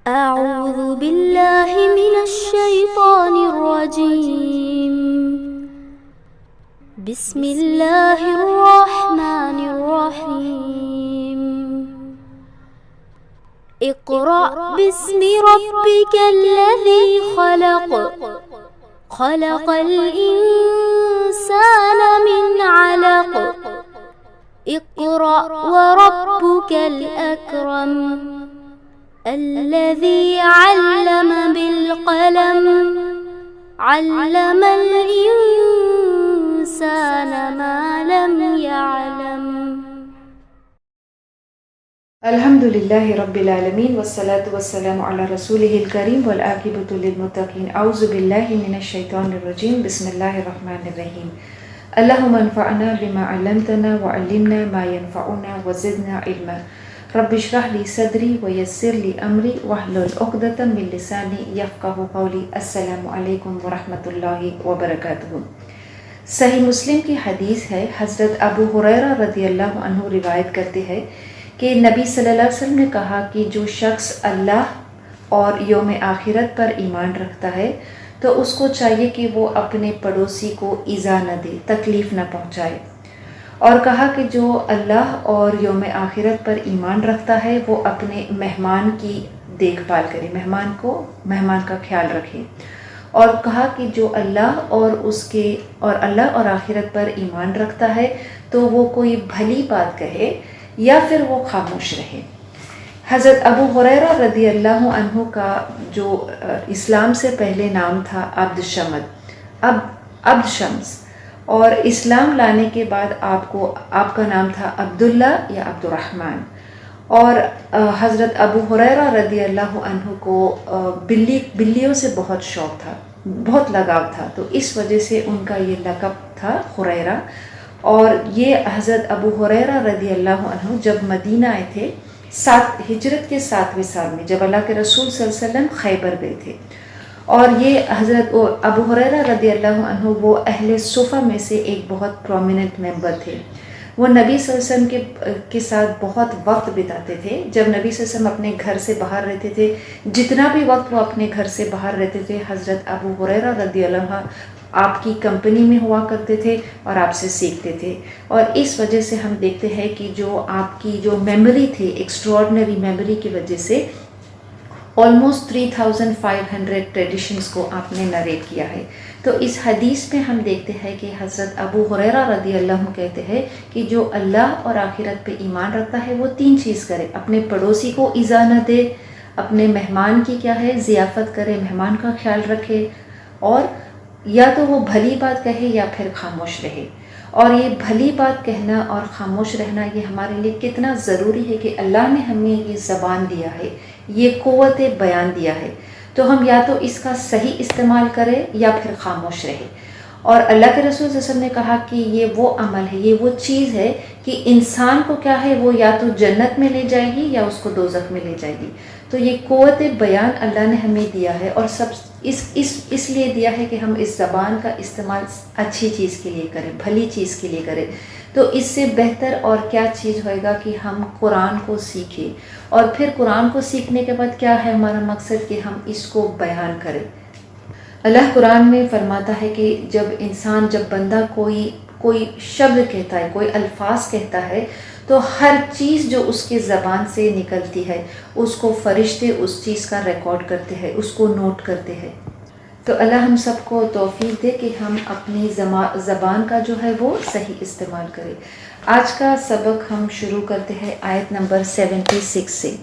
أعوذ بالله من الشيطان الرجيم. بسم الله الرحمن الرحيم. اقرأ باسم ربك الذي خلق. خلق الإنسان من علق. اقرأ وربك الأكرم. الذي علم بالقلم. علم الإنسان ما لم يعلم. الحمد لله رب العالمين والصلاة والسلام على رسوله الكريم والعاقبة للمتقين. أعوذ بالله من الشيطان الرجيم. بسم الله الرحمن الرحيم. اللهم انفعنا بما علمتنا وعلمنا ما ينفعنا وزدنا علما. رب اشرح لي صدري ويسر لي أمري واحلل عقدة من لساني يفقهوا قولي. السلام علیکم ورحمۃ اللہ وبرکاتہ. صحیح مسلم کی حدیث ہے، حضرت ابو ہریرہ رضی اللہ عنہ روایت کرتے ہیں کہ نبی صلی اللہ علیہ وسلم نے کہا کہ جو شخص اللہ اور یوم آخرت پر ایمان رکھتا ہے تو اس کو چاہیے کہ وہ اپنے پڑوسی کو ایذا نہ دے، تکلیف نہ پہنچائے، اور کہا کہ جو اللہ اور یوم آخرت پر ایمان رکھتا ہے وہ اپنے مہمان کی دیکھ بھال کرے، مہمان کا خیال رکھے، اور کہا کہ جو اللہ اور اللہ اور آخرت پر ایمان رکھتا ہے تو وہ کوئی بھلی بات کہے یا پھر وہ خاموش رہے. حضرت ابو ہریرہ رضی اللہ عنہ کا جو اسلام سے پہلے نام تھا عبد شمس، اور اسلام لانے کے بعد آپ کا نام تھا عبداللہ یا عبد الرحمن. اور حضرت ابو ہریرہ رضی اللہ عنہ کو بلیوں سے بہت شوق تھا، بہت لگاؤ تھا، تو اس وجہ سے ان کا یہ لقب تھا ہریرہ. اور یہ حضرت ابو ہریرہ رضی اللہ عنہ جب مدینہ آئے تھے ہجرت کے 7ویں سال میں، جب اللہ کے رسول صلی اللہ علیہ وسلم خیبر گئے تھے، اور یہ حضرت ابو ہریرہ رضی اللہ عنہ وہ اہل صفہ میں سے ایک بہت پرومیننٹ ممبر تھے. وہ نبی صلی اللہ علیہ وسلم کے ساتھ بہت وقت بتاتے تھے. جب نبی صلی اللہ علیہ وسلم اپنے گھر سے باہر رہتے تھے، جتنا بھی وقت وہ اپنے گھر سے باہر رہتے تھے، حضرت ابو ہریرہ رضی اللہ عنہ آپ کی کمپنی میں ہوا کرتے تھے اور آپ سے سیکھتے تھے. اور اس وجہ سے ہم دیکھتے ہیں کہ جو آپ کی جو میموری تھی، ایکسٹراڈنری میموری کی وجہ سے آلموسٹ 3500 ٹریڈیشنز کو آپ نے نریٹ کیا ہے. تو اس حدیث میں ہم دیکھتے ہیں کہ حضرت ابو ہریرہ رضی اللہ عنہ کہتے ہیں کہ جو اللہ اور آخرت پہ ایمان رکھتا ہے وہ 3 چیز کرے: اپنے پڑوسی کو ایذا نہ دے، اپنے مہمان کی ضیافت کرے، مہمان کا خیال رکھے، اور یا تو وہ بھلی بات کہے یا پھر خاموش رہے. اور یہ بھلی بات کہنا اور خاموش رہنا یہ ہمارے لیے کتنا ضروری ہے کہ اللہ نے ہمیں یہ زبان دیا ہے، یہ قوت بیان دیا ہے، تو ہم یا تو اس کا صحیح استعمال کریں یا پھر خاموش رہے. اور اللہ کے رسول صلی اللہ علیہ وسلم نے کہا کہ یہ وہ عمل ہے، یہ وہ چیز ہے کہ انسان کو وہ یا تو جنت میں لے جائے گی یا اس کو دوزخ میں لے جائے گی. تو یہ قوت بیان اللہ نے ہمیں دیا ہے، اور سب اس لیے دیا ہے کہ ہم اس زبان کا استعمال اچھی چیز کے لیے کریں، بھلی چیز کے لیے کریں. تو اس سے بہتر اور کیا چیز ہوئے گا کہ ہم قرآن کو سیکھیں، اور پھر قرآن کو سیکھنے کے بعد کیا ہے ہمارا مقصد کہ ہم اس کو بیان کریں. اللہ قرآن میں فرماتا ہے کہ جب بندہ کوئی شبد کہتا ہے، کوئی الفاظ کہتا ہے، تو ہر چیز جو اس کے زبان سے نکلتی ہے اس کو فرشتے اس چیز کا ریکارڈ کرتے ہیں، اس کو نوٹ کرتے ہیں. تو اللہ ہم سب کو توفیق دے کہ ہم اپنی زبان کا وہ صحیح استعمال کریں. آج کا سبق ہم شروع کرتے ہیں آیت نمبر 76 سے.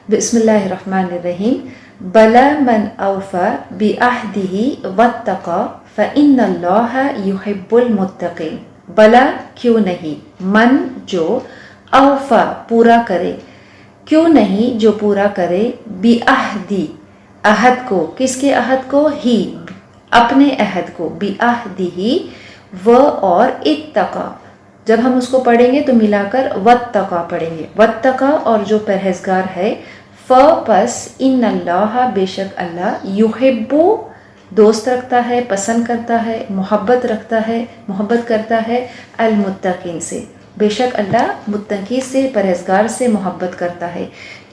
بسم اللہ الرحمن الرحیم. بلا من اوفا بعہدہ واتقی فإن اللہ یحب المتقین. بلا کیوں نہیں، من جو، اوفا پورا کرے، کیوں نہیں جو پورا کرے، بعہدی عہد کو، کس کے عہد کو، ہی اپنے عہد کو، بعہدہ و اور اتقا. جب ہم اس کو پڑھیں گے تو ملا کر واتقا پڑھیں گے. واتقا اور جو پرہیزگار ہے، پس ان اللہ بے شک اللہ، یحب دوست رکھتا ہے، پسند کرتا ہے، محبت کرتا ہے المتقین سے. بے شک اللہ متقی سے، پرہیزگار سے محبت کرتا ہے.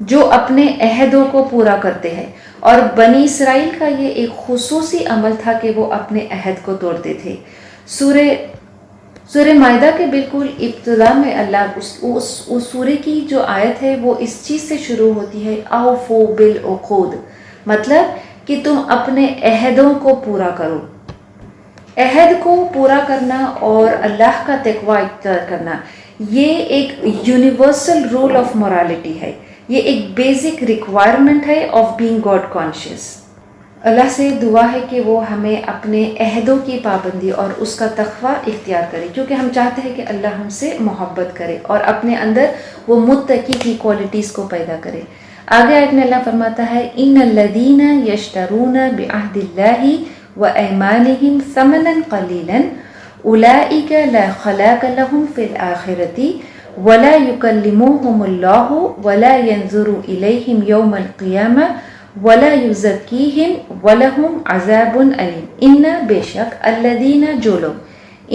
جو اپنے عہدوں کو پورا کرتے ہیں. اور بنی اسرائیل کا یہ ایک خصوصی عمل تھا کہ وہ اپنے عہد کو توڑتے تھے. سورہ مائدہ کے بالکل ابتدا میں اللہ اس سورہ کی جو آیت ہے وہ اس چیز سے شروع ہوتی ہے، اوفو بالعقود، مطلب کہ تم اپنے عہدوں کو پورا کرو. عہد کو پورا کرنا اور اللہ کا تقوی اختیار کرنا یہ ایک یونیورسل رول آف مورالٹی ہے، یہ ایک بیسک ریکوائرمنٹ ہے آف بینگ گاڈ کانشیس. اللہ سے دعا ہے کہ وہ ہمیں اپنے عہدوں کی پابندی اور اس کا تقوی اختیار کرے، کیونکہ ہم چاہتے ہیں کہ اللہ ہم سے محبت کرے اور اپنے اندر وہ متقی کی کوالٹیز کو پیدا کرے. آگے آیت میں اللہ فرماتا ہے ان الذین یشترون بعہد اللہ وایمانہم ثمنا قلیلا اولئک لا خلاق لهم فی الآخرۃ ولا یکلمهم اللہ ولا ينظر الیہم یوم القیامہ ولا یزکیہم ولہم عذاب علیم. ان بے شک الذین جو لوگ،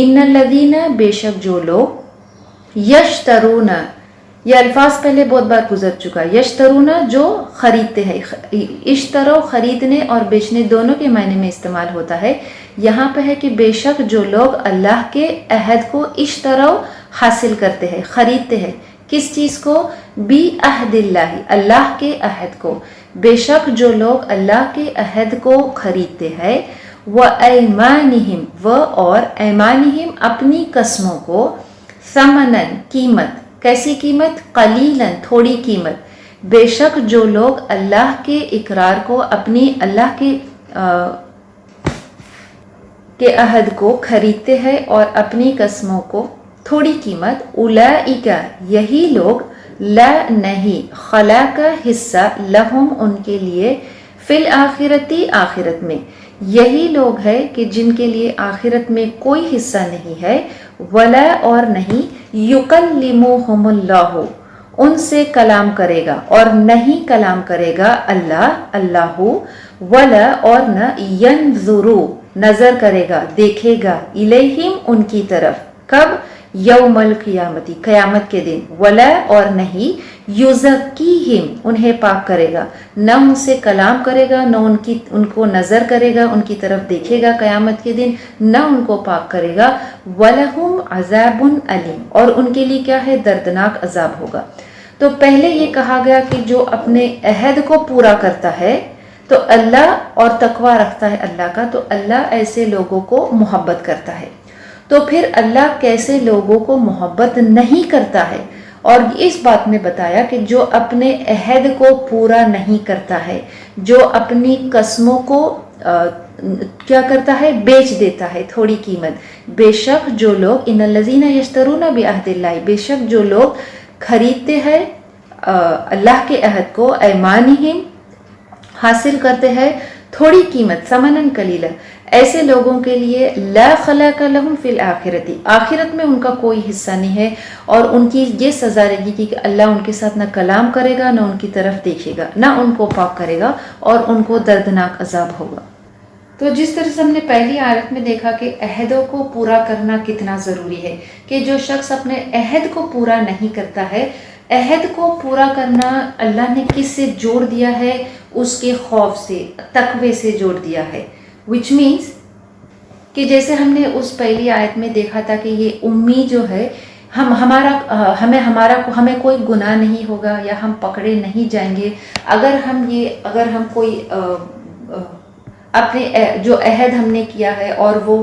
ان الذین بے شک جو لوگ، یشترون یہ الفاظ پہلے بہت بار گزر چکا. یشترون جو خریدتے ہیں، اشترو خریدنے اور بیچنے دونوں کے معنی میں استعمال ہوتا ہے. یہاں پہ ہے کہ بے شک جو لوگ اللہ کے عہد کو اشترو حاصل کرتے ہیں، خریدتے ہیں. کس چیز کو؟ بی عہد اللہ، اللہ کے عہد کو. بے شک جو لوگ اللہ کے عہد کو خریدتے ہیں، وَأَيْمَانِهِمْ اور ایمانہم اپنی قسموں کو، ثمناً قیمت. کیسی قیمت؟ قلیلاً تھوڑی قیمت. بے شک جو لوگ اللہ کے اقرار کو، اپنی اللہ کے عہد کو خریدتے ہیں اور اپنی قسموں کو تھوڑی قیمت، اولئک یہی لوگ، لا نہیں، خلا کا حصہ، لہم ان کے لیے، فی الآخرتی آخرت میں. یہی لوگ ہیں کہ جن کے لیے آخرت میں کوئی حصہ نہیں ہے. ولا اور نہیں، یکلمہم اللہ ان سے کلام کرے گا اور نہیں کلام کرے گا اللہ. ولا اور نہ، ینظرو نظر کرے گا، دیکھے گا، الیہم ان کی طرف. کب؟ یوم القیامتی قیامت کے دن. ولا اور نہیں، یزکیہم انہیں پاک کرے گا، نہ ان سے کلام کرے گا، نہ ان کو نظر کرے گا، ان کی طرف دیکھے گا قیامت کے دن، نہ ان کو پاک کرے گا. وَلَهُمْ عَذَابٌ علیم اور ان کے لیے کیا ہے؟ دردناک عذاب ہوگا. تو پہلے یہ کہا گیا کہ جو اپنے عہد کو پورا کرتا ہے تو اللہ اور تقوی رکھتا ہے اللہ کا، تو اللہ ایسے لوگوں کو محبت کرتا ہے. تو پھر اللہ کیسے لوگوں کو محبت نہیں کرتا ہے؟ اور اس بات میں بتایا کہ جو اپنے عہد کو پورا نہیں کرتا ہے، جو اپنی قسموں کو کیا کرتا ہے؟ بیچ دیتا ہے تھوڑی قیمت. بے شک جو لوگ، ان الذین یشترون بعہد اللہ، بے شک جو لوگ خریدتے ہیں اللہ کے عہد کو، ایمانہم حاصل کرتے ہیں تھوڑی قیمت، ثمناً قلیلا، ایسے لوگوں کے لیے لا خلاق لہم فی الآخرۃ آخرت میں ان کا کوئی حصہ نہیں ہے. اور ان کی یہ سزا رہے گی کہ اللہ ان کے ساتھ نہ کلام کرے گا، نہ ان کی طرف دیکھے گا، نہ ان کو پاک کرے گا، اور ان کو دردناک عذاب ہوگا. تو جس طرح سے ہم نے پہلی آیت میں دیکھا کہ عہدوں کو پورا کرنا کتنا ضروری ہے، کہ جو شخص اپنے عہد کو پورا نہیں کرتا ہے، عہد کو پورا کرنا اللہ نے کس سے جوڑ دیا ہے؟ اس کے خوف سے، تقوی سے جوڑ دیا ہے. وچ مینس کہ جیسے ہم نے اس پہلی آیت میں دیکھا تھا کہ یہ امی جو ہے، ہمیں کوئی گناہ نہیں ہوگا یا ہم پکڑے نہیں جائیں گے اگر ہم کوئی اپنے جو عہد ہم نے کیا ہے اور وہ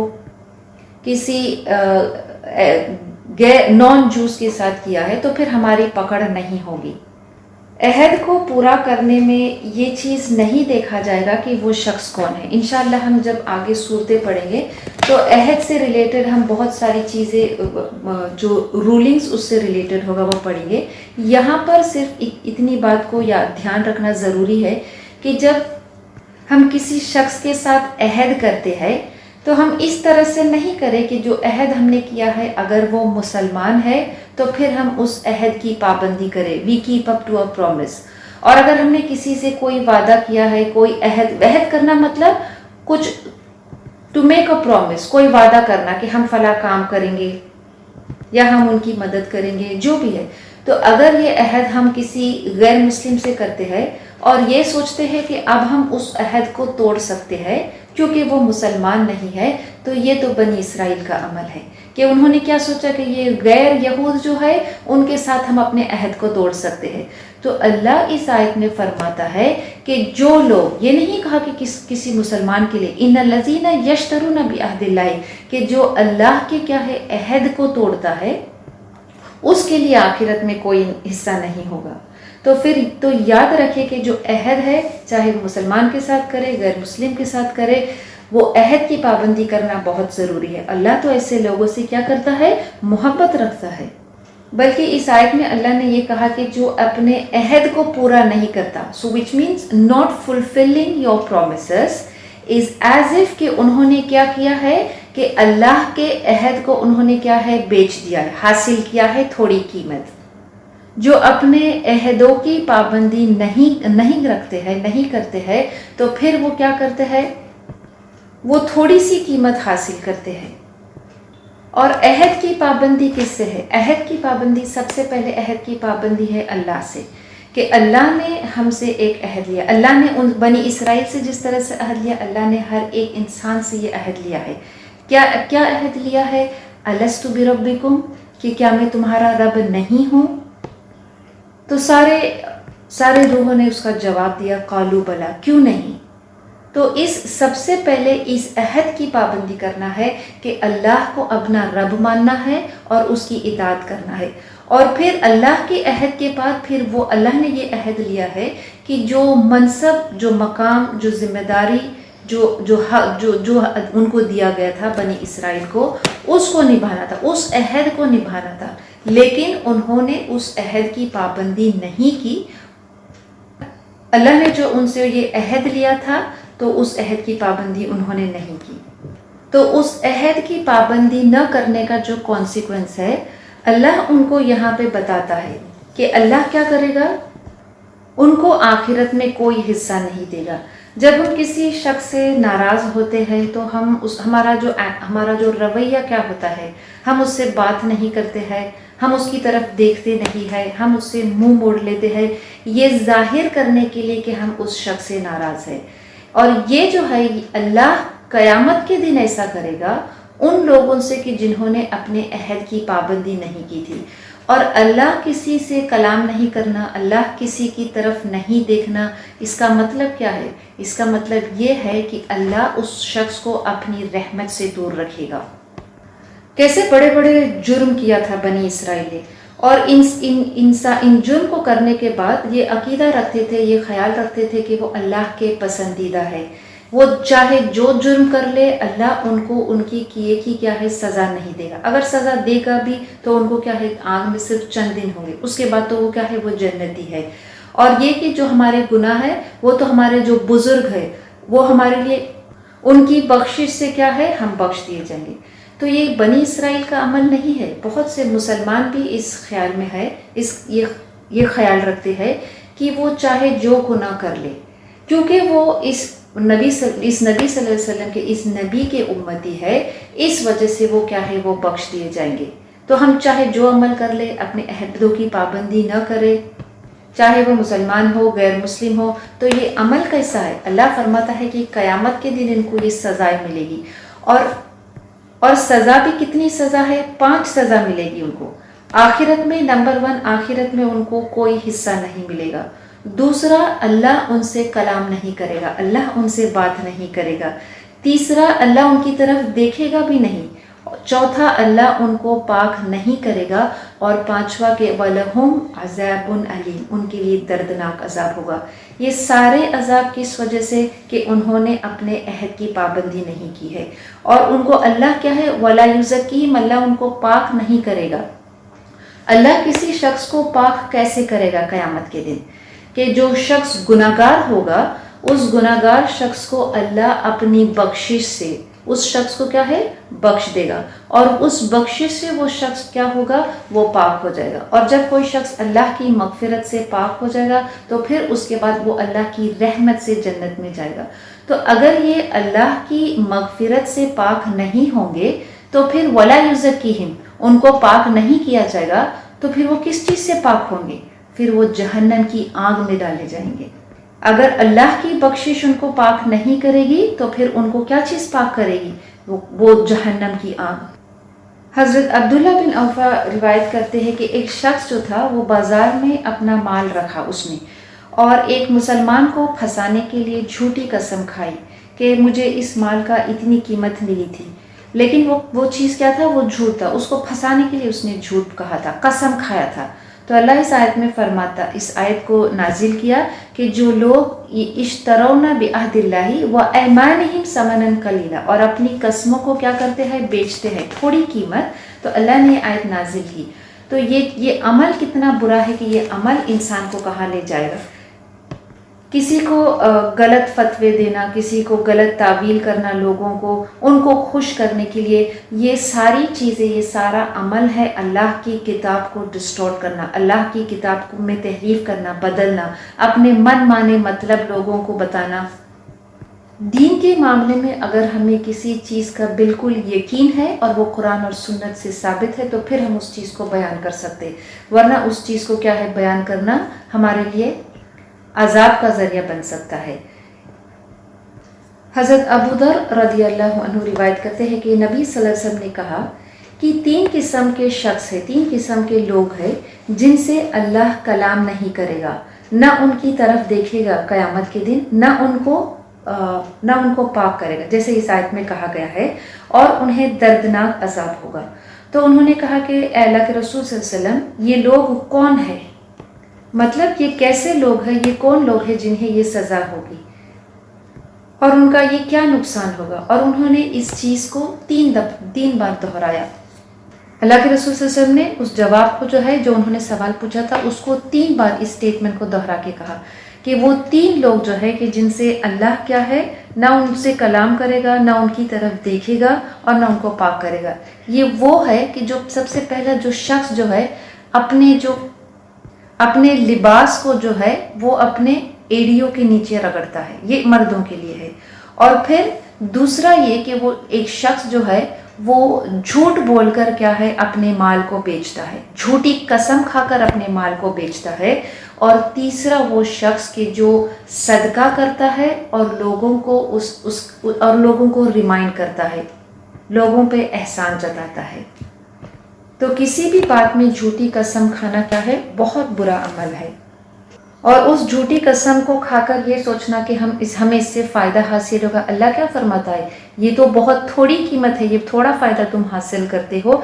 کسی نان جوز کے ساتھ کیا ہے تو پھر ہماری پکڑ نہیں ہوگی. عہد کو پورا کرنے میں یہ چیز نہیں دیکھا جائے گا کہ وہ شخص کون ہے. انشاءاللہ ہم جب آگے صورتیں پڑھیں گے تو عہد سے ریلیٹڈ ہم بہت ساری چیزیں جو رولنگز اس سے ریلیٹڈ ہوگا وہ پڑھیں گے. یہاں پر صرف اتنی بات کو دھیان رکھنا ضروری ہے کہ جب ہم کسی شخص کے ساتھ عہد کرتے ہیں تو ہم اس طرح سے نہیں کریں کہ جو عہد ہم نے کیا ہے اگر وہ مسلمان ہے تو پھر ہم اس عہد کی پابندی کریں. We keep up to a promise. اور اگر ہم نے کسی سے کوئی وعدہ کیا ہے، کوئی عہد کرنا مطلب کچھ ٹو میک اے پرومس، کوئی وعدہ کرنا کہ ہم فلاں کام کریں گے یا ہم ان کی مدد کریں گے، جو بھی ہے. تو اگر یہ عہد ہم کسی غیر مسلم سے کرتے ہیں اور یہ سوچتے ہیں کہ اب ہم اس عہد کو توڑ سکتے ہیں کیونکہ وہ مسلمان نہیں ہے، تو یہ تو بنی اسرائیل کا عمل ہے کہ انہوں نے کیا سوچا کہ یہ غیر یہود جو ہے ان کے ساتھ ہم اپنے عہد کو توڑ سکتے ہیں۔ تو اللہ اس آیت میں فرماتا ہے کہ جو لوگ، یہ نہیں کہا کہ کسی مسلمان کے لیے، ان الذین یشترون بعہد اللہ، کہ جو اللہ کے کیا ہے عہد کو توڑتا ہے اس کے لیے آخرت میں کوئی حصہ نہیں ہوگا۔ تو پھر تو یاد رکھے کہ جو عہد ہے چاہے وہ مسلمان کے ساتھ کرے غیر مسلم کے ساتھ کرے، وہ عہد کی پابندی کرنا بہت ضروری ہے۔ اللہ تو ایسے لوگوں سے کیا کرتا ہے؟ محبت رکھتا ہے۔ بلکہ اس آیت میں اللہ نے یہ کہا کہ جو اپنے عہد کو پورا نہیں کرتا، so which means not fulfilling your promises is as if کہ انہوں نے کیا کیا ہے کہ اللہ کے عہد کو انہوں نے کیا ہے بیچ دیا ہے، حاصل کیا ہے تھوڑی قیمت۔ جو اپنے عہدوں کی پابندی نہیں رکھتے ہیں، نہیں کرتے ہیں، تو پھر وہ کیا کرتے ہیں؟ وہ تھوڑی سی قیمت حاصل کرتے ہیں۔ اور عہد کی پابندی کس سے ہے؟ عہد کی پابندی سب سے پہلے عہد کی پابندی ہے اللہ سے، کہ اللہ نے ہم سے ایک عہد لیا۔ اللہ نے ان بنی اسرائیل سے جس طرح سے عہد لیا، اللہ نے ہر ایک انسان سے یہ عہد لیا ہے۔ کیا عہد لیا ہے؟ الست بربکم، کہ کیا میں تمہارا رب نہیں ہوں؟ تو سارے لوگوں نے اس کا جواب دیا قالوا بلا، کیوں نہیں؟ تو اس سب سے پہلے اس عہد کی پابندی کرنا ہے کہ اللہ کو اپنا رب ماننا ہے اور اس کی اطاعت کرنا ہے۔ اور پھر اللہ کے عہد کے بعد پھر وہ اللہ نے یہ عہد لیا ہے کہ جو منصب، جو مقام، جو ذمہ داری جو ان کو دیا گیا تھا بنی اسرائیل کو، اس کو نبھانا تھا، اس عہد کو نبھانا تھا، لیکن انہوں نے اس عہد کی پابندی نہیں کی۔ اللہ نے جو ان سے یہ عہد لیا تھا تو اس عہد کی پابندی انہوں نے نہیں کی۔ تو اس عہد کی پابندی نہ کرنے کا جو کانسیکوینس ہے، اللہ ان کو یہاں پہ بتاتا ہے کہ اللہ کیا کرے گا؟ ان کو آخرت میں کوئی حصہ نہیں دے گا۔ جب ہم کسی شخص سے ناراض ہوتے ہیں تو ہمارا جو رویہ کیا ہوتا ہے؟ ہم اس سے بات نہیں کرتے ہیں، ہم اس کی طرف دیکھتے نہیں ہیں، ہم اس سے منہ موڑ لیتے ہیں، یہ ظاہر کرنے کے لیے کہ ہم اس شخص سے ناراض ہیں۔ اور یہ جو ہے اللہ قیامت کے دن ایسا کرے گا ان لوگوں سے کہ جنہوں نے اپنے عہد کی پابندی نہیں کی تھی۔ اور اللہ کسی سے کلام نہیں کرنا، اللہ کسی کی طرف نہیں دیکھنا، اس کا مطلب کیا ہے؟ اس کا مطلب یہ ہے کہ اللہ اس شخص کو اپنی رحمت سے دور رکھے گا۔ کیسے بڑے بڑے جرم کیا تھا بنی اسرائیل نے، اور ان جرم کو کرنے کے بعد یہ عقیدہ رکھتے تھے، یہ خیال رکھتے تھے کہ وہ اللہ کے پسندیدہ ہے، وہ چاہے جو جرم کر لے اللہ ان کو ان کی کیے کی کیا ہے سزا نہیں دے گا۔ اگر سزا دے گا بھی تو ان کو کیا ہے آگ میں صرف چند دن ہوں گے، اس کے بعد تو وہ کیا ہے وہ جنتی ہے۔ اور یہ کہ جو ہمارے گناہ ہے وہ تو ہمارے جو بزرگ ہے وہ ہمارے لیے ان کی بخشش سے کیا ہے ہم بخش دیے جائیں گے۔ تو یہ بنی اسرائیل کا عمل نہیں ہے، بہت سے مسلمان بھی اس خیال میں ہے، یہ خیال رکھتے ہیں کہ وہ چاہے جو گناہ کر لے، کیونکہ وہ اس نبی صلی اللہ علیہ وسلم کے اس نبی کے امتی ہے، اس وجہ سے وہ کیا ہے وہ بخش دیے جائیں گے۔ تو ہم چاہے جو عمل کر لے، اپنے عہدوں کی پابندی نہ کرے، چاہے وہ مسلمان ہو غیر مسلم ہو، تو یہ عمل کیسا ہے؟ اللہ فرماتا ہے کہ قیامت کے دن ان کو یہ سزائیں ملے گی، اور سزا بھی کتنی سزا ہے؟ 5 سزا ملے گی ان کو۔ آخرت میں نمبر 1، آخرت میں ان کو کوئی حصہ نہیں ملے گا۔ دوسرا، اللہ ان سے کلام نہیں کرے گا، اللہ ان سے بات نہیں کرے گا۔ تیسرا، اللہ ان کی طرف دیکھے گا بھی نہیں۔ چوتھا، اللہ ان کو پاک نہیں کرے گا۔ اور پانچواں کہ وَلَهُمْ عَذَابٌ أَلِيمٌ، ان کے لیے دردناک عذاب ہوگا۔ یہ سارے عذاب کس وجہ سے؟ کہ انہوں نے اپنے عہد کی پابندی نہیں کی ہے، اور ان کو اللہ کیا ہے وَلَا يُزَكِّيهِمْ، اللہ ان کو پاک نہیں کرے گا۔ اللہ کسی شخص کو پاک کیسے کرے گا قیامت کے دن؟ کہ جو شخص گناہگار ہوگا اس گناہگار شخص کو اللہ اپنی بخشش سے اس شخص کو کیا ہے بخش دے گا، اور اس بخشش سے وہ شخص کیا ہوگا وہ پاک ہو جائے گا۔ اور جب کوئی شخص اللہ کی مغفرت سے پاک ہو جائے گا تو پھر اس کے بعد وہ اللہ کی رحمت سے جنت میں جائے گا۔ تو اگر یہ اللہ کی مغفرت سے پاک نہیں ہوں گے تو پھر وَلَا يُزَكِّيهِمْ، ان کو پاک نہیں کیا جائے گا، تو پھر وہ کس چیز سے پاک ہوں گے؟ پھر وہ جہنم کی آگ میں ڈالے جائیں گے۔ اگر اللہ کی بخشش ان کو پاک نہیں کرے گی تو پھر ان کو کیا چیز پاک کرے گی؟ وہ جہنم کی آگ۔ حضرت عبداللہ بن اوفا روایت کرتے ہیں کہ ایک شخص جو تھا وہ بازار میں اپنا مال رکھا اس نے، اور ایک مسلمان کو پھنسانے کے لیے جھوٹی قسم کھائی کہ مجھے اس مال کا اتنی قیمت ملی تھی، لیکن وہ چیز کیا تھا؟ وہ جھوٹ تھا۔ اس کو پھنسانے کے لیے اس نے جھوٹ کہا تھا، قسم کھایا تھا۔ تو اللہ اس آیت میں فرماتا، اس آیت کو نازل کیا کہ جو لوگ اشترون بعہد اللہ وایمانہم ثمنا قلیلا، اور اپنی قسموں کو کیا کرتے ہیں؟ بیچتے ہیں تھوڑی قیمت، تو اللہ نے یہ آیت نازل کی۔ تو یہ عمل کتنا برا ہے کہ یہ عمل انسان کو کہاں لے جائے گا؟ کسی کو غلط فتوے دینا، کسی کو غلط تعویل کرنا، لوگوں کو ان کو خوش کرنے کے لیے، یہ ساری چیزیں، یہ سارا عمل ہے اللہ کی کتاب کو ڈسٹورٹ کرنا، اللہ کی کتاب میں تحریف کرنا، بدلنا، اپنے من مانے مطلب لوگوں کو بتانا۔ دین کے معاملے میں اگر ہمیں کسی چیز کا بالکل یقین ہے اور وہ قرآن اور سنت سے ثابت ہے تو پھر ہم اس چیز کو بیان کر سکتے، ورنہ اس چیز کو کیا ہے بیان کرنا ہمارے لیے عذاب کا ذریعہ بن سکتا ہے۔ حضرت ابو ذر رضی اللہ عنہ روایت کرتے ہیں کہ نبی صلی اللہ علیہ وسلم نے کہا کہ 3 قسم کے شخص ہیں، 3 قسم کے لوگ ہیں جن سے اللہ کلام نہیں کرے گا، نہ ان کی طرف دیکھے گا قیامت کے دن، نہ ان کو پاک کرے گا، جیسے اس آیت میں کہا گیا ہے، اور انہیں دردناک عذاب ہوگا۔ تو انہوں نے کہا کہ اے اللہ کے رسول صلی اللہ علیہ وسلم، یہ لوگ کون ہیں؟ مطلب یہ کیسے لوگ ہیں، یہ کون لوگ ہیں جنہیں یہ سزا ہوگی اور ان کا یہ کیا نقصان ہوگا؟ اور انہوں نے اس چیز کو 3 بار دہرایا۔ اللہ کے رسول صلی اللہ علیہ وسلم نے اس جواب کو جو انہوں نے سوال پوچھا تھا اس کو 3 بار اس اسٹیٹمنٹ کو دہرا کے کہا کہ وہ 3 لوگ کہ جن سے اللہ کیا ہے نہ ان سے کلام کرے گا، نہ ان کی طرف دیکھے گا اور نہ ان کو پاک کرے گا۔ یہ وہ ہے کہ جو سب سے پہلا جو شخص اپنے لباس کو وہ اپنے ایڑیوں کے نیچے رگڑتا ہے، یہ مردوں کے لیے ہے۔ اور پھر دوسرا یہ کہ وہ ایک شخص وہ جھوٹ بول کر کیا ہے اپنے مال کو بیچتا ہے، جھوٹی قسم کھا کر اپنے مال کو بیچتا ہے۔ اور تیسرا وہ شخص کہ جو صدقہ کرتا ہے اور لوگوں کو ریمائنڈ کرتا ہے، لوگوں پہ احسان جتاتا ہے۔ تو کسی بھی بات میں جھوٹی قسم کھانا کیا ہے؟ بہت برا عمل ہے۔ اور اس جھوٹی قسم کو کھا کر یہ سوچنا کہ ہمیں اس سے فائدہ حاصل ہوگا، اللہ کیا فرماتا ہے؟ یہ تو بہت تھوڑی قیمت ہے، یہ تھوڑا فائدہ تم حاصل کرتے ہو،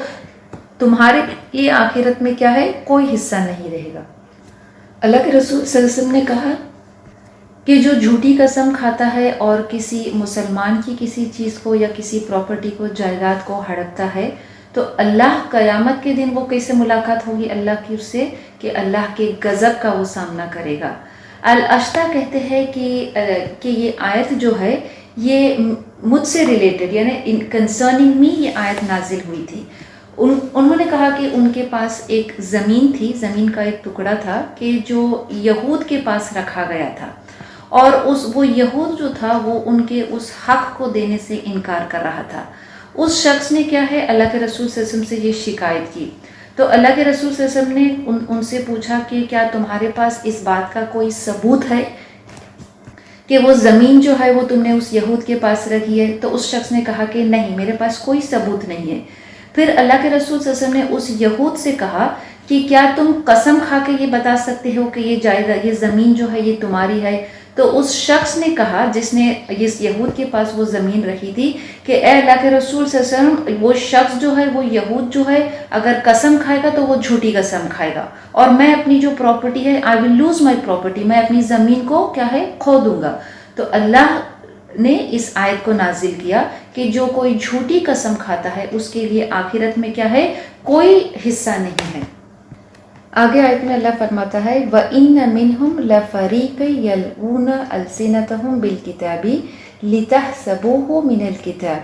تمہارے یہ آخرت میں کیا ہے؟ کوئی حصہ نہیں رہے گا۔ اللہ کے رسول صلی اللہ علیہ وسلم نے کہا کہ جو جھوٹی قسم کھاتا ہے اور کسی مسلمان کی کسی چیز کو یا کسی پراپرٹی کو، جائیداد کو ہڑپتا ہے، تو اللہ قیامت کے دن وہ کیسے ملاقات ہوگی اللہ کی اس سے کہ اللہ کے غضب کا وہ سامنا کرے گا۔ الاشتا کہتے ہیں کہ یہ آیت یہ مجھ سے ریلیٹڈ، یعنی کنسرننگ می یہ آیت نازل ہوئی تھی۔ انہوں نے کہا کہ ان کے پاس ایک زمین تھی، زمین کا ایک ٹکڑا تھا کہ جو یہود کے پاس رکھا گیا تھا، اور وہ یہود جو تھا وہ ان کے اس حق کو دینے سے انکار کر رہا تھا۔ اس شخص نے کیا ہے اللہ کے رسول صلی اللہ علیہ وسلم سے یہ شکایت کی، تو اللہ کے رسول صلی اللہ علیہ وسلم نے ان سے پوچھا کہ کیا تمہارے پاس اس بات کا کوئی ثبوت ہے کہ وہ زمین وہ تم نے اس یہود کے پاس رکھی ہے؟ تو اس شخص نے کہا کہ نہیں، میرے پاس کوئی ثبوت نہیں ہے۔ پھر اللہ کے رسول صلی اللہ علیہ وسلم نے اس یہود سے کہا کہ کیا تم قسم کھا کے یہ بتا سکتے ہو کہ یہ زمین یہ تمہاری ہے؟ تو اس شخص نے کہا جس نے اس یہود کے پاس وہ زمین رکھی تھی کہ اے اللہ کے رسول صلی اللہ علیہ وسلم، وہ شخص وہ یہود اگر قسم کھائے گا تو وہ جھوٹی قسم کھائے گا، اور میں اپنی جو پراپرٹی ہے I will lose my property، میں اپنی زمین کو کھو دوں گا۔ تو اللہ نے اس آیت کو نازل کیا کہ جو کوئی جھوٹی قسم کھاتا ہے اس کے لیے آخرت میں کوئی حصہ نہیں ہے۔ آگے آیت میں اللہ فرماتا ہے وَإِنَّ مِنْهُمْ لَفَرِيقًا يَلْوُونَ أَلْسِنَتَهُمْ بِالْكِتَابِ لِتَحْسَبُوهُ مِنَ الْكِتَابِ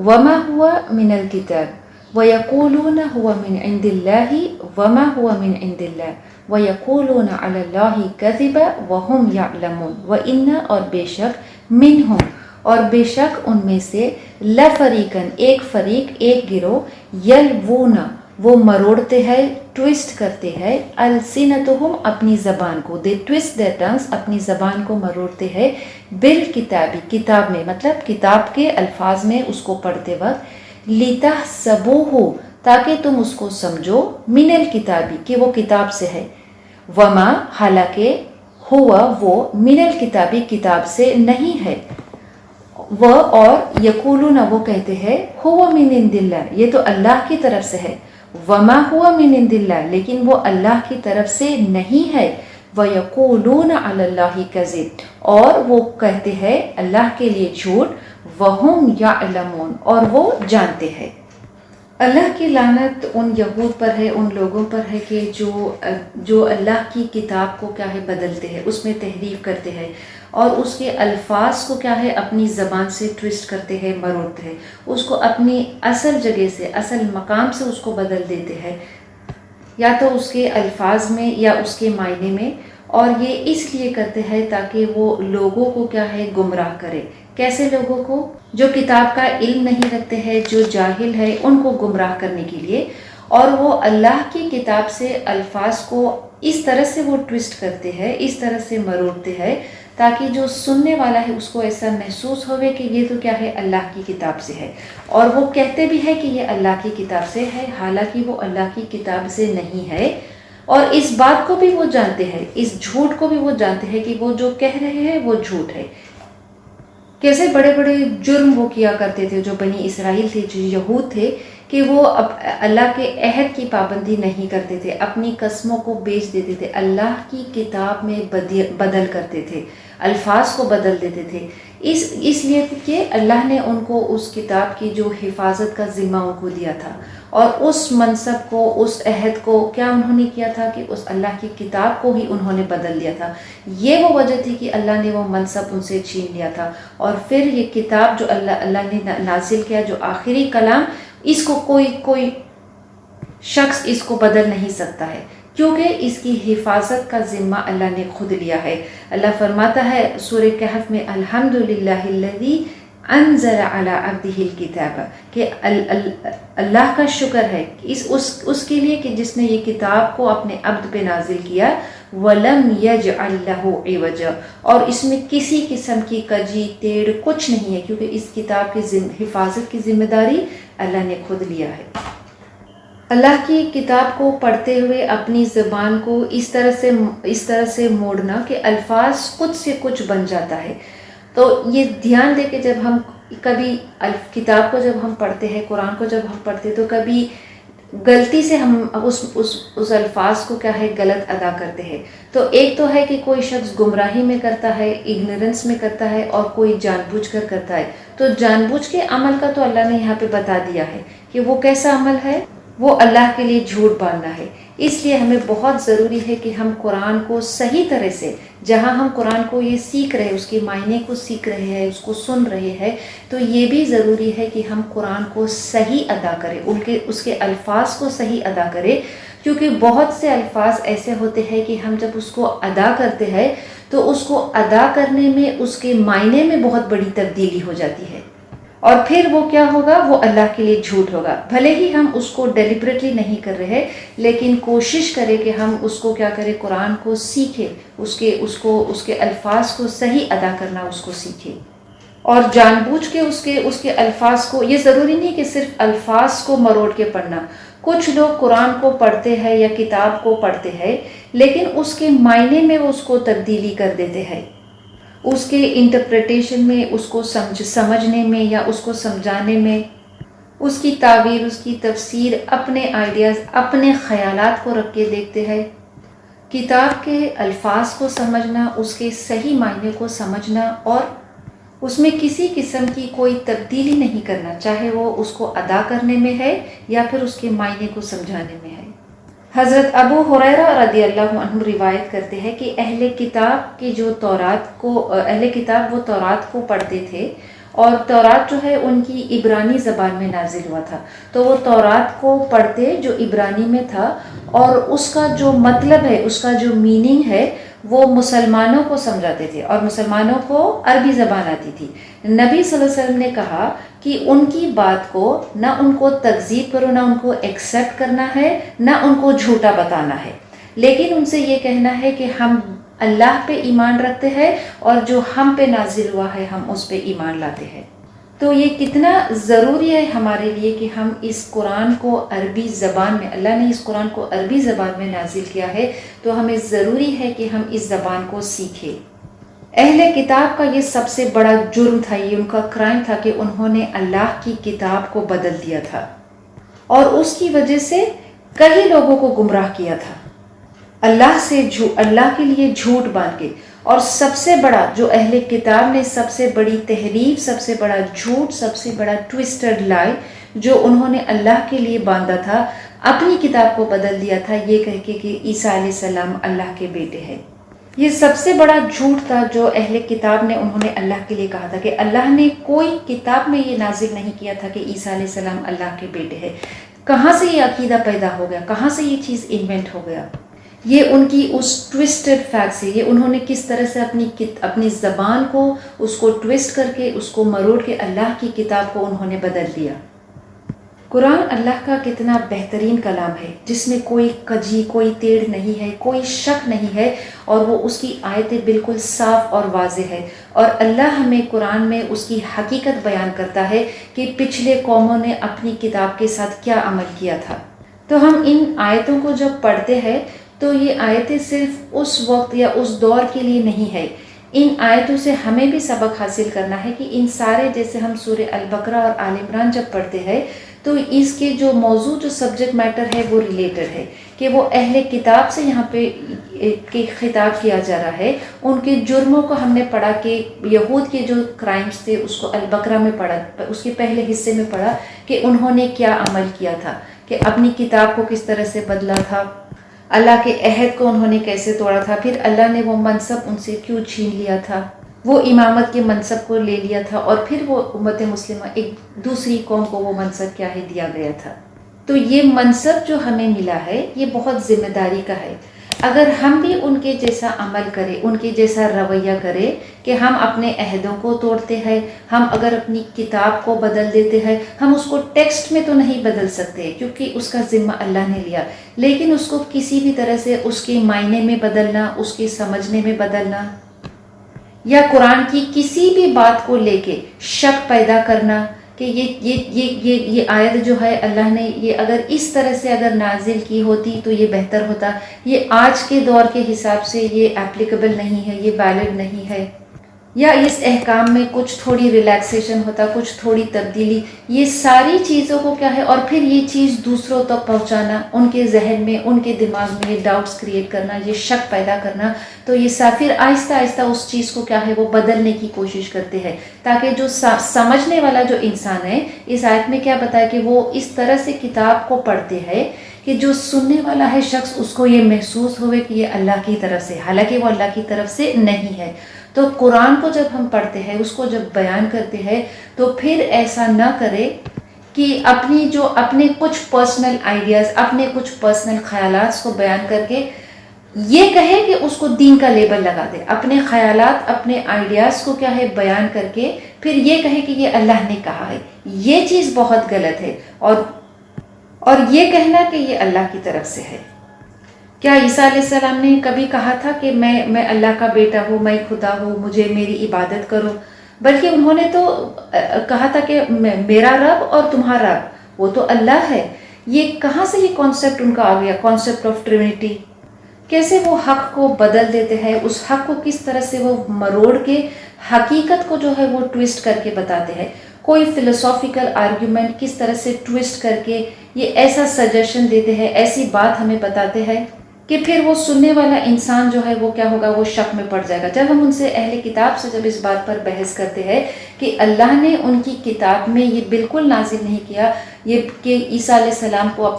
وَمَا هُوَ مِنَ الْكِتَابِ وَيَقُولُونَ هُوَ مِنْ عِنْدِ اللَّهِ وَمَا هُوَ مِنْ عِنْدِ اللَّهِ وَيَقُولُونَ عَلَى اللَّهِ كَذِبًا وَهُمْ يَعْلَمُونَ وَإِنَّ اور بے شک مِنْهُمْ اور بے شک ان میں سے لَفَرِيقًا ایک فریق، ایک گروہ، یلوون وہ مروڑتے ہیں, ٹویسٹ کرتے ہیں, السنتہم اپنی زبان کو, دے ٹویسٹ دیئر ٹنگس اپنی زبان کو مروڑتے ہیں, بالکتابی کتاب میں, مطلب کتاب کے الفاظ میں اس کو پڑھتے وقت, لتحسبوہ تاکہ تم اس کو سمجھو, من الکتابی کہ وہ کتاب سے ہے, وما حالانکہ ہوا وہ من الکتابی کتاب سے نہیں ہے, وہ اور یقولون وہ کہتے ہیں ہوا من عند اللہ یہ تو اللہ کی طرف سے ہے, وما ہوا من عند اللہ لیکن وہ اللہ کی طرف سے نہیں ہے, وَيَقُولُونَ عَلَى اللَّهِ كَذِبٌ اور وہ کہتے ہیں اللہ کے لیے جھوٹ, وَهُمْ يَعْلَمُونَ اور وہ جانتے ہیں. اللہ کی لعنت ان یہود پر ہے, ان لوگوں پر ہے کہ جو اللہ کی کتاب کو کیا ہے بدلتے ہیں, اس میں تحریف کرتے ہیں اور اس کے الفاظ کو کیا ہے اپنی زبان سے ٹویسٹ کرتے ہیں, مروڑتے ہیں, اس کو اپنی اصل جگہ سے, اصل مقام سے اس کو بدل دیتے ہیں, یا تو اس کے الفاظ میں یا اس کے معنی میں, اور یہ اس لیے کرتے ہیں تاکہ وہ لوگوں کو کیا ہے گمراہ کرے. کیسے لوگوں کو؟ جو کتاب کا علم نہیں رکھتے ہیں, جو جاہل ہے, ان کو گمراہ کرنے کے لیے, اور وہ اللہ کی کتاب سے الفاظ کو اس طرح سے وہ ٹویسٹ کرتے ہیں, اس طرح سے مروڑتے ہیں تاکہ جو سننے والا ہے اس کو ایسا محسوس ہوئے کہ یہ تو کیا ہے اللہ کی کتاب سے ہے, اور وہ کہتے بھی ہے کہ یہ اللہ کی کتاب سے ہے, حالانکہ وہ اللہ کی کتاب سے نہیں ہے. اور اس بات کو بھی وہ جانتے ہیں, اس جھوٹ کو بھی وہ جانتے ہیں کہ وہ جو کہہ رہے ہیں وہ جھوٹ ہے. کیسے بڑے بڑے جرم وہ کیا کرتے تھے جو بنی اسرائیل تھے, جو یہود تھے, کہ وہ اللہ کے عہد کی پابندی نہیں کرتے تھے, اپنی قسموں کو بیچ دیتے تھے, اللہ کی کتاب میں بدل کرتے تھے, الفاظ کو بدل دیتے تھے, اس لیے کہ اللہ نے ان کو اس کتاب کی جو حفاظت کا ذمہ ان کو دیا تھا, اور اس منصب کو, اس عہد کو کیا انہوں نے کیا تھا کہ اس اللہ کی کتاب کو ہی انہوں نے بدل دیا تھا. یہ وہ وجہ تھی کہ اللہ نے وہ منصب ان سے چھین لیا تھا, اور پھر یہ کتاب جو اللہ نے نازل کیا, جو آخری کلام, اس کو کوئی شخص اس کو بدل نہیں سکتا ہے, کیونکہ اس کی حفاظت کا ذمہ اللہ نے خود لیا ہے. اللہ فرماتا ہے سورہ کہف میں, الحمدللہ الذی انزل علی عبدہ الکتاب, کہ اللہ کا شکر ہے اس کے لیے کہ جس نے یہ کتاب کو اپنے عبد پہ نازل کیا, وَلَمْ يَجْعَلْ لَهُ عِوَجًا اور اس میں کسی قسم کی کجی ٹیڑھ کچھ نہیں ہے, کیونکہ اس کتاب کی حفاظت کی ذمہ داری اللہ نے خود لیا ہے. اللہ کی کتاب کو پڑھتے ہوئے اپنی زبان کو اس طرح سے موڑنا کہ الفاظ کچھ سے کچھ بن جاتا ہے. تو یہ دھیان دے کہ جب ہم کبھی کتاب کو جب ہم پڑھتے ہیں, قرآن کو جب ہم پڑھتے ہیں, تو کبھی غلطی سے ہم اس الفاظ کو کیا ہے غلط ادا کرتے ہیں. تو ایک تو ہے کہ کوئی شخص گمراہی میں کرتا ہے, اگنورنس میں کرتا ہے, اور کوئی جان بوجھ کر کرتا ہے. تو جان بوجھ کے عمل کا تو اللہ نے یہاں پہ بتا دیا ہے کہ وہ کیسا عمل ہے, وہ اللہ کے لیے جھوٹ باندھنا ہے. اس لیے ہمیں بہت ضروری ہے کہ ہم قرآن کو صحیح طرح سے, جہاں ہم قرآن کو یہ سیکھ رہے ہیں, اس کے معنی کو سیکھ رہے ہیں, اس کو سن رہے ہیں, تو یہ بھی ضروری ہے کہ ہم قرآن کو صحیح ادا کریں, اس کے الفاظ کو صحیح ادا کریں. کیونکہ بہت سے الفاظ ایسے ہوتے ہیں کہ ہم جب اس کو ادا کرتے ہیں تو اس کو ادا کرنے میں, اس کے معنی میں بہت بڑی تبدیلی ہو جاتی ہے, اور پھر وہ کیا ہوگا, وہ اللہ کے لیے جھوٹ ہوگا. بھلے ہی ہم اس کو ڈیلیبریٹلی نہیں کر رہے, لیکن کوشش کریں کہ ہم اس کو کیا کریں, قرآن کو سیکھیں, اس کے الفاظ کو صحیح ادا کرنا اس کو سیکھیں, اور جان بوجھ کے اس کے الفاظ کو, یہ ضروری نہیں کہ صرف الفاظ کو مروڑ کے پڑھنا. کچھ لوگ قرآن کو پڑھتے ہیں یا کتاب کو پڑھتے ہیں, لیکن اس کے معنی میں وہ اس کو تبدیلی کر دیتے ہیں, اس کے انٹرپریٹیشن میں, اس کو سمجھنے میں یا اس کو سمجھانے میں, اس کی تعبیر, اس کی تفسیر, اپنے آئیڈیاز, اپنے خیالات کو رکھ کے دیکھتے ہیں. کتاب کے الفاظ کو سمجھنا, اس کے صحیح معنی کو سمجھنا, اور اس میں کسی قسم کی کوئی تبدیلی نہیں کرنا, چاہے وہ اس کو ادا کرنے میں ہے یا پھر اس کے معنی کو سمجھانے میں ہے. حضرت ابو ہریرہ رضی اللہ عنہ روایت کرتے ہیں کہ اہل کتاب وہ تورات کو پڑھتے تھے, اور تورات جو ہے ان کی عبرانی زبان میں نازل ہوا تھا, تو وہ تورات کو پڑھتے جو عبرانی میں تھا, اور اس کا جو مطلب ہے, اس کا جو میننگ ہے, وہ مسلمانوں کو سمجھاتے تھے اور مسلمانوں کو عربی زبان آتی تھی. نبی صلی اللہ علیہ وسلم نے کہا کہ ان کی بات کو نہ ان کو تکذیب کرو، نہ ان کو ایکسیپٹ کرنا ہے، نہ ان کو جھوٹا بتانا ہے، لیکن ان سے یہ کہنا ہے کہ ہم اللہ پہ ایمان رکھتے ہیں اور جو ہم پہ نازل ہوا ہے ہم اس پہ ایمان لاتے ہیں. تو یہ کتنا ضروری ہے ہمارے لیے کہ ہم اس قرآن کو عربی زبان میں، اللہ نے اس قرآن کو عربی زبان میں نازل کیا ہے تو ہمیں ضروری ہے کہ ہم اس زبان کو سیکھیں. اہل کتاب کا یہ سب سے بڑا جرم تھا، یہ ان کا کرائم تھا کہ انہوں نے اللہ کی کتاب کو بدل دیا تھا اور اس کی وجہ سے کئی لوگوں کو گمراہ کیا تھا، اللہ کے لیے جھوٹ باندھ کے. اور سب سے بڑا جو اہل کتاب نے سب سے بڑی تحریف، سب سے بڑا جھوٹ، سب سے بڑا ٹویسٹڈ لائی جو انہوں نے اللہ کے لیے باندھا تھا، اپنی کتاب کو بدل دیا تھا یہ کہہ کے کہ عیسیٰ علیہ السلام اللہ کے بیٹے ہیں. یہ سب سے بڑا جھوٹ تھا جو اہل کتاب نے انہوں نے اللہ کے لیے کہا تھا کہ اللہ نے کوئی کتاب میں یہ نازل نہیں کیا تھا کہ عیسیٰ علیہ السلام اللہ کے بیٹے ہیں. کہاں سے یہ عقیدہ پیدا ہو گیا، کہاں سے یہ چیز انوینٹ ہو گیا؟ یہ ان کی اس ٹویسٹڈ فیکٹ سے، یہ انہوں نے کس طرح سے اپنی زبان کو اس کو ٹویسٹ کر کے، اس کو مروڑ کے اللہ کی کتاب کو انہوں نے بدل دیا. قرآن اللہ کا کتنا بہترین کلام ہے جس میں کوئی کجی، کوئی ٹیڑھ نہیں ہے، کوئی شک نہیں ہے، اور وہ اس کی آیتیں بالکل صاف اور واضح ہے. اور اللہ ہمیں قرآن میں اس کی حقیقت بیان کرتا ہے کہ پچھلے قوموں نے اپنی کتاب کے ساتھ کیا عمل کیا تھا. تو ہم ان آیتوں کو جب پڑھتے ہیں تو یہ آیتیں صرف اس وقت یا اس دور کے لیے نہیں ہے. ان آیتوں سے ہمیں بھی سبق حاصل کرنا ہے کہ ان سارے، جیسے ہم سورہ البقرہ اور آل عمران جب پڑھتے ہیں تو اس کے جو موضوع، جو سبجیکٹ میٹر ہے وہ ریلیٹڈ ہے کہ وہ اہل کتاب سے یہاں پہ خطاب کیا جا رہا ہے. ان کے جرموں کو ہم نے پڑھا کہ یہود کے جو کرائمز تھے اس کو البقرہ میں پڑھا، اس کے پہلے حصے میں پڑھا کہ انہوں نے کیا عمل کیا تھا، کہ اپنی کتاب کو کس طرح سے بدلا تھا، اللہ کے عہد کو انہوں نے کیسے توڑا تھا، پھر اللہ نے وہ منصب ان سے کیوں چھین لیا تھا، وہ امامت کے منصب کو لے لیا تھا، اور پھر وہ امت مسلمہ ایک دوسری قوم کو وہ منصب کیا ہے دیا گیا تھا. تو یہ منصب جو ہمیں ملا ہے یہ بہت ذمہ داری کا ہے. اگر ہم بھی ان کے جیسا عمل کریں، ان کے جیسا رویہ کریں کہ ہم اپنے عہدوں کو توڑتے ہیں، ہم اگر اپنی کتاب کو بدل دیتے ہیں، ہم اس کو ٹیکسٹ میں تو نہیں بدل سکتے کیونکہ اس کا ذمہ اللہ نے لیا، لیکن اس کو کسی بھی طرح سے اس کے معنی میں بدلنا، اس کے سمجھنے میں بدلنا، یا قرآن کی کسی بھی بات کو لے کے شک پیدا کرنا کہ یہ آیت جو ہے اللہ نے یہ اگر اس طرح سے اگر نازل کی ہوتی تو یہ بہتر ہوتا، یہ آج کے دور کے حساب سے یہ اپلیکیبل نہیں ہے، یہ ویلڈ نہیں ہے، یا اس احکام میں کچھ تھوڑی ریلیکسیشن ہوتا، کچھ تھوڑی تبدیلی. یہ ساری چیزوں کو کیا ہے، اور پھر یہ چیز دوسروں تک پہنچانا، ان کے ذہن میں، ان کے دماغ میں یہ ڈاؤٹس کریٹ کرنا، یہ شک پیدا کرنا. تو یہ پھر آہستہ آہستہ اس چیز کو کیا ہے وہ بدلنے کی کوشش کرتے ہیں تاکہ جو سمجھنے والا جو انسان ہے، اس آیت میں کیا بتایا کہ وہ اس طرح سے کتاب کو پڑھتے ہیں کہ جو سننے والا ہے شخص اس کو یہ محسوس ہوئے کہ یہ اللہ کی طرف سے، حالانکہ وہ اللہ کی طرف سے نہیں ہے. تو قرآن کو جب ہم پڑھتے ہیں، اس کو جب بیان کرتے ہیں تو پھر ایسا نہ کرے کہ اپنے کچھ پرسنل آئیڈیاز، اپنے کچھ پرسنل خیالات کو بیان کر کے یہ کہے کہ اس کو دین کا لیبل لگا دے، اپنے خیالات، اپنے آئیڈیاز کو کیا ہے بیان کر کے پھر یہ کہے کہ یہ اللہ نے کہا ہے. یہ چیز بہت غلط ہے. اور یہ کہنا کہ یہ اللہ کی طرف سے ہے. کیا عیسیٰ علیہ السلام نے کبھی کہا تھا کہ میں اللہ کا بیٹا ہوں، میں خدا ہوں، مجھے میری عبادت کرو؟ بلکہ انہوں نے تو کہا تھا کہ میرا رب اور تمہارا رب وہ تو اللہ ہے. یہ کہاں سے یہ کانسیپٹ ان کا آ گیا، کانسیپٹ آف ٹرینٹی؟ کیسے وہ حق کو بدل دیتے ہیں، اس حق کو کس طرح سے وہ مروڑ کے حقیقت کو جو ہے وہ ٹویسٹ کر کے بتاتے ہیں. کوئی فلسافیکل آرگیومنٹ کس طرح سے ٹویسٹ کر کے یہ ایسا سجیشن دیتے ہیں، ایسی بات ہمیں بتاتے ہیں کہ پھر وہ سننے والا انسان جو ہے وہ کیا ہوگا، وہ شک میں پڑ جائے گا. جب ہم ان سے اہل کتاب سے جب اس بات پر بحث کرتے ہیں کہ اللہ نے ان کی کتاب میں یہ بالکل نازل نہیں کیا یہ کہ عیسیٰ علیہ السلام کو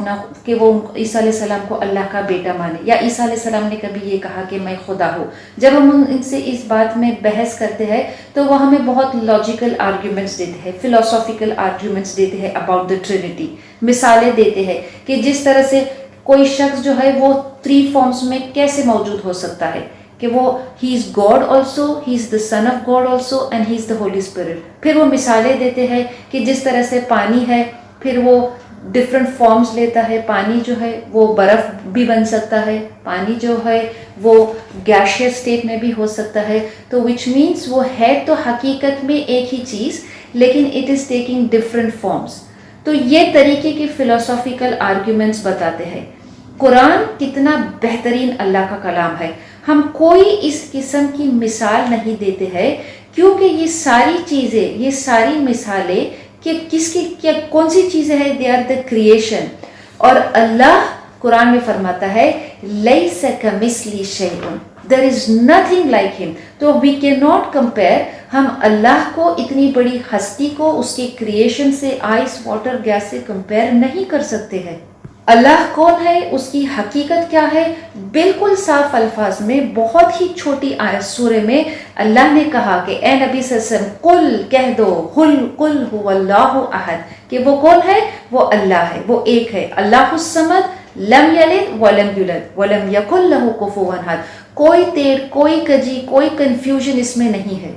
کہ وہ عیسیٰ علیہ السلام کو اللہ کا بیٹا مانے، یا عیسیٰ علیہ السلام نے کبھی یہ کہا کہ میں خدا ہوں، جب ہم ان سے اس بات میں بحث کرتے ہیں تو وہ ہمیں بہت لاجیکل آرگیومنٹس دیتے ہیں، فلسافیکل آرگیومنٹس دیتے ہیں اباؤٹ دا ٹرینٹی. مثالیں دیتے ہیں کہ جس طرح سے کوئی شخص جو ہے وہ 3 فارمز میں کیسے موجود ہو سکتا ہے، کہ وہ he is God also, he is the son of God also and he is the holy spirit. پھر وہ مثالیں دیتے ہیں کہ جس طرح سے پانی ہے پھر وہ ڈفرینٹ فارمز لیتا ہے. پانی جو ہے وہ برف بھی بن سکتا ہے، پانی جو ہے وہ گیشیس اسٹیٹ میں بھی ہو سکتا ہے. تو وچ مینس وہ ہے تو حقیقت میں ایک ہی چیز لیکن it is taking different forms. تو یہ طریقے کے فلاسافیکل آرگیومنٹس بتاتے ہیں. قرآن کتنا بہترین اللہ کا کلام ہے. ہم کوئی اس قسم کی مثال نہیں دیتے ہیں کیونکہ یہ ساری چیزیں، یہ ساری مثالیں کہ کس کی کیا کون سی چیزیں ہیں، دے آر دا کریشن. اور اللہ قرآن میں فرماتا ہے لیس کمثلہ شیء، دیر از نتھنگ لائک ہم. تو وی کین ناٹ کمپیئر. ہم اللہ کو اتنی بڑی ہستی کو اس کی کریشن سے، آئس واٹر گیس سے کمپیئر نہیں کر سکتے ہیں. اللہ کون ہے، اس کی حقیقت کیا ہے، بالکل صاف الفاظ میں بہت ہی چھوٹی آیت سورہ میں اللہ نے کہا کہ اے نبی صلی اللہ علیہ وسلم قل کہہ دو، قل هو اللہ احد، کہ وہ کون ہے، وہ اللہ ہے، وہ ایک ہے. اللہ الصمد لم یلد ولم یولد ولم یکن لہ کفوا احد. کوئی ٹیڑھ، کوئی کجی، کوئی کنفیوژن اس میں نہیں ہے.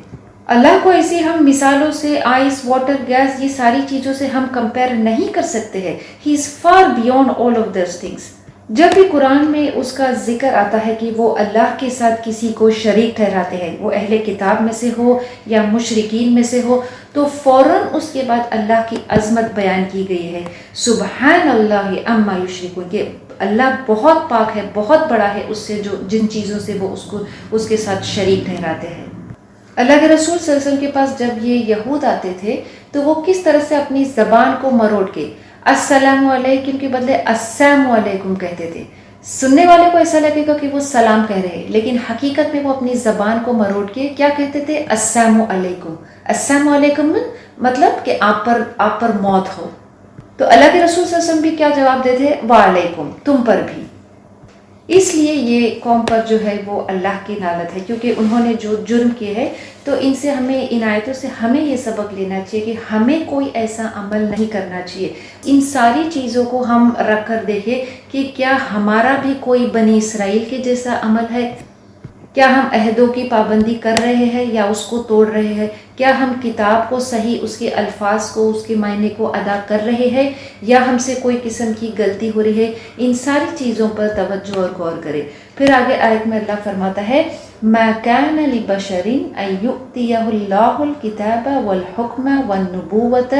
اللہ کو ایسی ہم مثالوں سے، آئس واٹر گیس، یہ ساری چیزوں سے ہم کمپیئر نہیں کر سکتے ہیں. He is far beyond all of those things. جب بھی قرآن میں اس کا ذکر آتا ہے کہ وہ اللہ کے ساتھ کسی کو شریک ٹھہراتے ہیں، وہ اہل کتاب میں سے ہو یا مشرکین میں سے ہو، تو فوراً اس کے بعد اللہ کی عظمت بیان کی گئی ہے. سبحان اللہ عما یشرکون، کہ اللہ بہت پاک ہے، بہت بڑا ہے اس سے جو جن چیزوں سے وہ اس کے ساتھ شریک ٹھہراتے ہیں. اللہ کے رسول صلی اللہ علیہ وسلم کے پاس جب یہ یہود آتے تھے تو وہ کس طرح سے اپنی زبان کو مروڑ کے السلام علیکم کے بدلے السلام علیکم کہتے تھے. سننے والے کو ایسا لگے گا کہ وہ سلام کہہ رہے ہیں، لیکن حقیقت میں وہ اپنی زبان کو مروڑ کے کیا کہتے تھے، السلام علیکم. السلام علیکم مطلب کہ آپ پر موت ہو. تو اللہ کے رسول صلی اللہ علیہ وسلم بھی کیا جواب دیتے، وعلیکم، تم پر بھی. اس لیے یہ قوم پر جو ہے وہ اللہ کی لعنت ہے، کیونکہ انہوں نے جو جرم کیے ہے. تو ان سے ہمیں، ان آیتوں سے ہمیں یہ سبق لینا چاہیے کہ ہمیں کوئی ایسا عمل نہیں کرنا چاہیے. ان ساری چیزوں کو ہم رکھ کر دیکھیں کہ کیا ہمارا بھی کوئی بنی اسرائیل کے جیسا عمل ہے. کیا ہم عہدوں کی پابندی کر رہے ہیں یا اس کو توڑ رہے ہیں؟ کیا ہم کتاب کو صحیح، اس کے الفاظ کو، اس کے معنی کو ادا کر رہے ہیں یا ہم سے کوئی قسم کی غلطی ہو رہی ہے؟ ان ساری چیزوں پر توجہ اور غور کریں. پھر آگے آیت میں اللہ فرماتا ہے ما کان لبشر ان یؤتیہ اللہ الکتاب والحکم والنبوۃ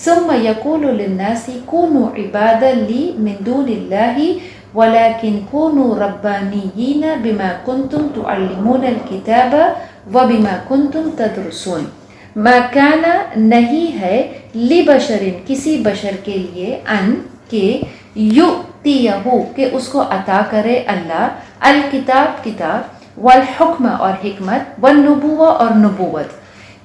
ثم یقول للناس کونوا عبادا لی من دون اللہ وَلَكِنْ كُونُوا رَبَّانِيِّينَ بِمَا كُنْتُمْ تُعَلِّمُونَ الْكِتَابَ وَبِمَا كُنْتُمْ تَدْرُسُونَ. ما کانا نہیں ہے، لبشر کسی بشر کے لیے، ان کہ یؤتیہ کہ اس کو عطا کرے اللہ، الکتاب کتاب، والحکم اور حکمت، والنبوہ اور نبوت.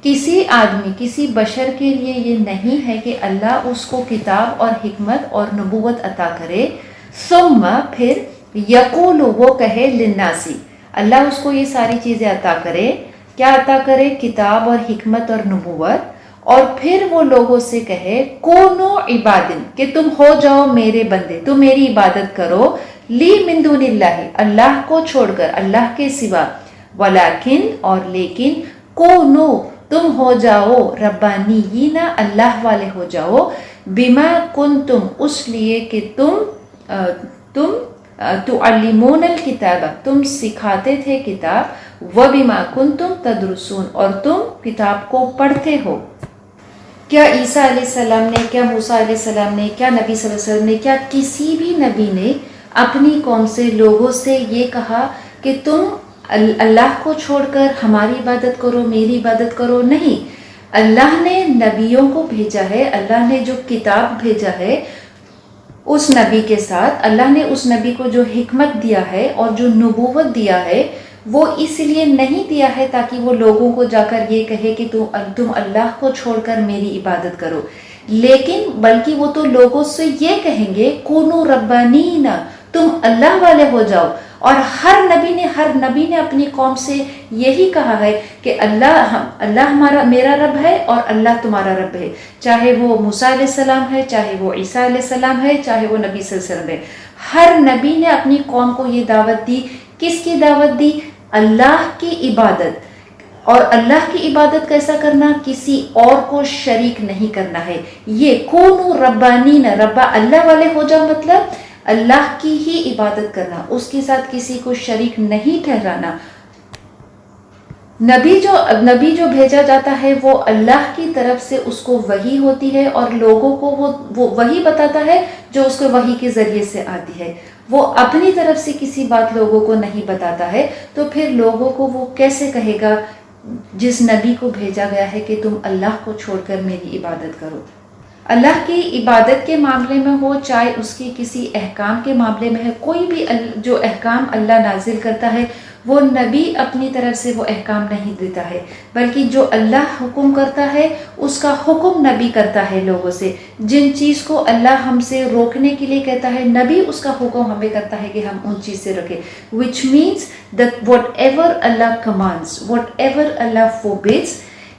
کسی آدمی، کسی بشر کے لیے یہ نہیں ہے کہ اللہ اس کو کتاب اور حکمت اور نبوت عطا کرے. ثم پھر یقول وہ کہے للناسی، اللہ اس کو یہ ساری چیزیں عطا کرے. کیا عطا کرے؟ کتاب اور حکمت اور نبوت. اور پھر وہ لوگوں سے کہے کونو عبادن، کہ تم ہو جاؤ میرے بندے، تم میری عبادت کرو، لی من دون اللہ، اللہ کو چھوڑ کر، اللہ کے سوا، ولیکن اور لیکن، کونو تم ہو جاؤ، ربانیین اللہ والے ہو جاؤ، بما کنتم اس لیے کہ تم تعلمون الکتاب تم سکھاتے تھے کتاب، وبما کنتم تدرسون اور تم کتاب کو پڑھتے ہو. کیا عیسیٰ علیہ السلام نے، کیا موسیٰ علیہ السلام نے، کیا نبی صلی اللہ علیہ وسلم نے، کیا کسی بھی نبی نے اپنی قوم سے، لوگوں سے یہ کہا کہ تم اللہ کو چھوڑ کر ہماری عبادت کرو، میری عبادت کرو؟ نہیں. اللہ نے نبیوں کو بھیجا ہے، اللہ نے جو کتاب بھیجا ہے اس نبی کے ساتھ، اللہ نے اس نبی کو جو حکمت دیا ہے اور جو نبوت دیا ہے وہ اس لیے نہیں دیا ہے تاکہ وہ لوگوں کو جا کر یہ کہے کہ تم اللہ کو چھوڑ کر میری عبادت کرو، لیکن بلکہ وہ تو لوگوں سے یہ کہیں گے کونو ربانین، تم اللہ والے ہو جاؤ. اور ہر نبی نے اپنی قوم سے یہی کہا ہے کہ اللہ ہمارا، میرا رب ہے اور اللہ تمہارا رب ہے. چاہے وہ موسیٰ علیہ السلام ہے، چاہے وہ عیسیٰ علیہ السلام ہے، چاہے وہ نبی صلی اللہ علیہ وسلم ہے. ہر نبی نے اپنی قوم کو یہ دعوت دی. کس کی دعوت دی؟ اللہ کی عبادت. اور اللہ کی عبادت کیسا کرنا؟ کسی اور کو شریک نہیں کرنا ہے. یہ کونوا ربانین، ربا اللہ والے ہو جاؤ، مطلب اللہ کی ہی عبادت کرنا، اس کے ساتھ کسی کو شریک نہیں ٹھہرانا. نبی جو بھیجا جاتا ہے وہ اللہ کی طرف سے اس کو وحی ہوتی ہے، اور لوگوں کو وہ وحی بتاتا ہے جو اس کو وحی کے ذریعے سے آتی ہے. وہ اپنی طرف سے کسی بات لوگوں کو نہیں بتاتا ہے، تو پھر لوگوں کو وہ کیسے کہے گا جس نبی کو بھیجا گیا ہے کہ تم اللہ کو چھوڑ کر میری عبادت کرو. اللہ کی عبادت کے معاملے میں ہو، چاہے اس کی کسی احکام کے معاملے میں ہے، کوئی بھی جو احکام اللہ نازل کرتا ہے وہ نبی اپنی طرف سے وہ احکام نہیں دیتا ہے، بلکہ جو اللہ حکم کرتا ہے اس کا حکم نبی کرتا ہے لوگوں سے. جن چیز کو اللہ ہم سے روکنے کے لیے کہتا ہے، نبی اس کا حکم ہمیں کرتا ہے کہ ہم ان چیز سے رکھیں. which means that whatever Allah commands, whatever Allah forbids،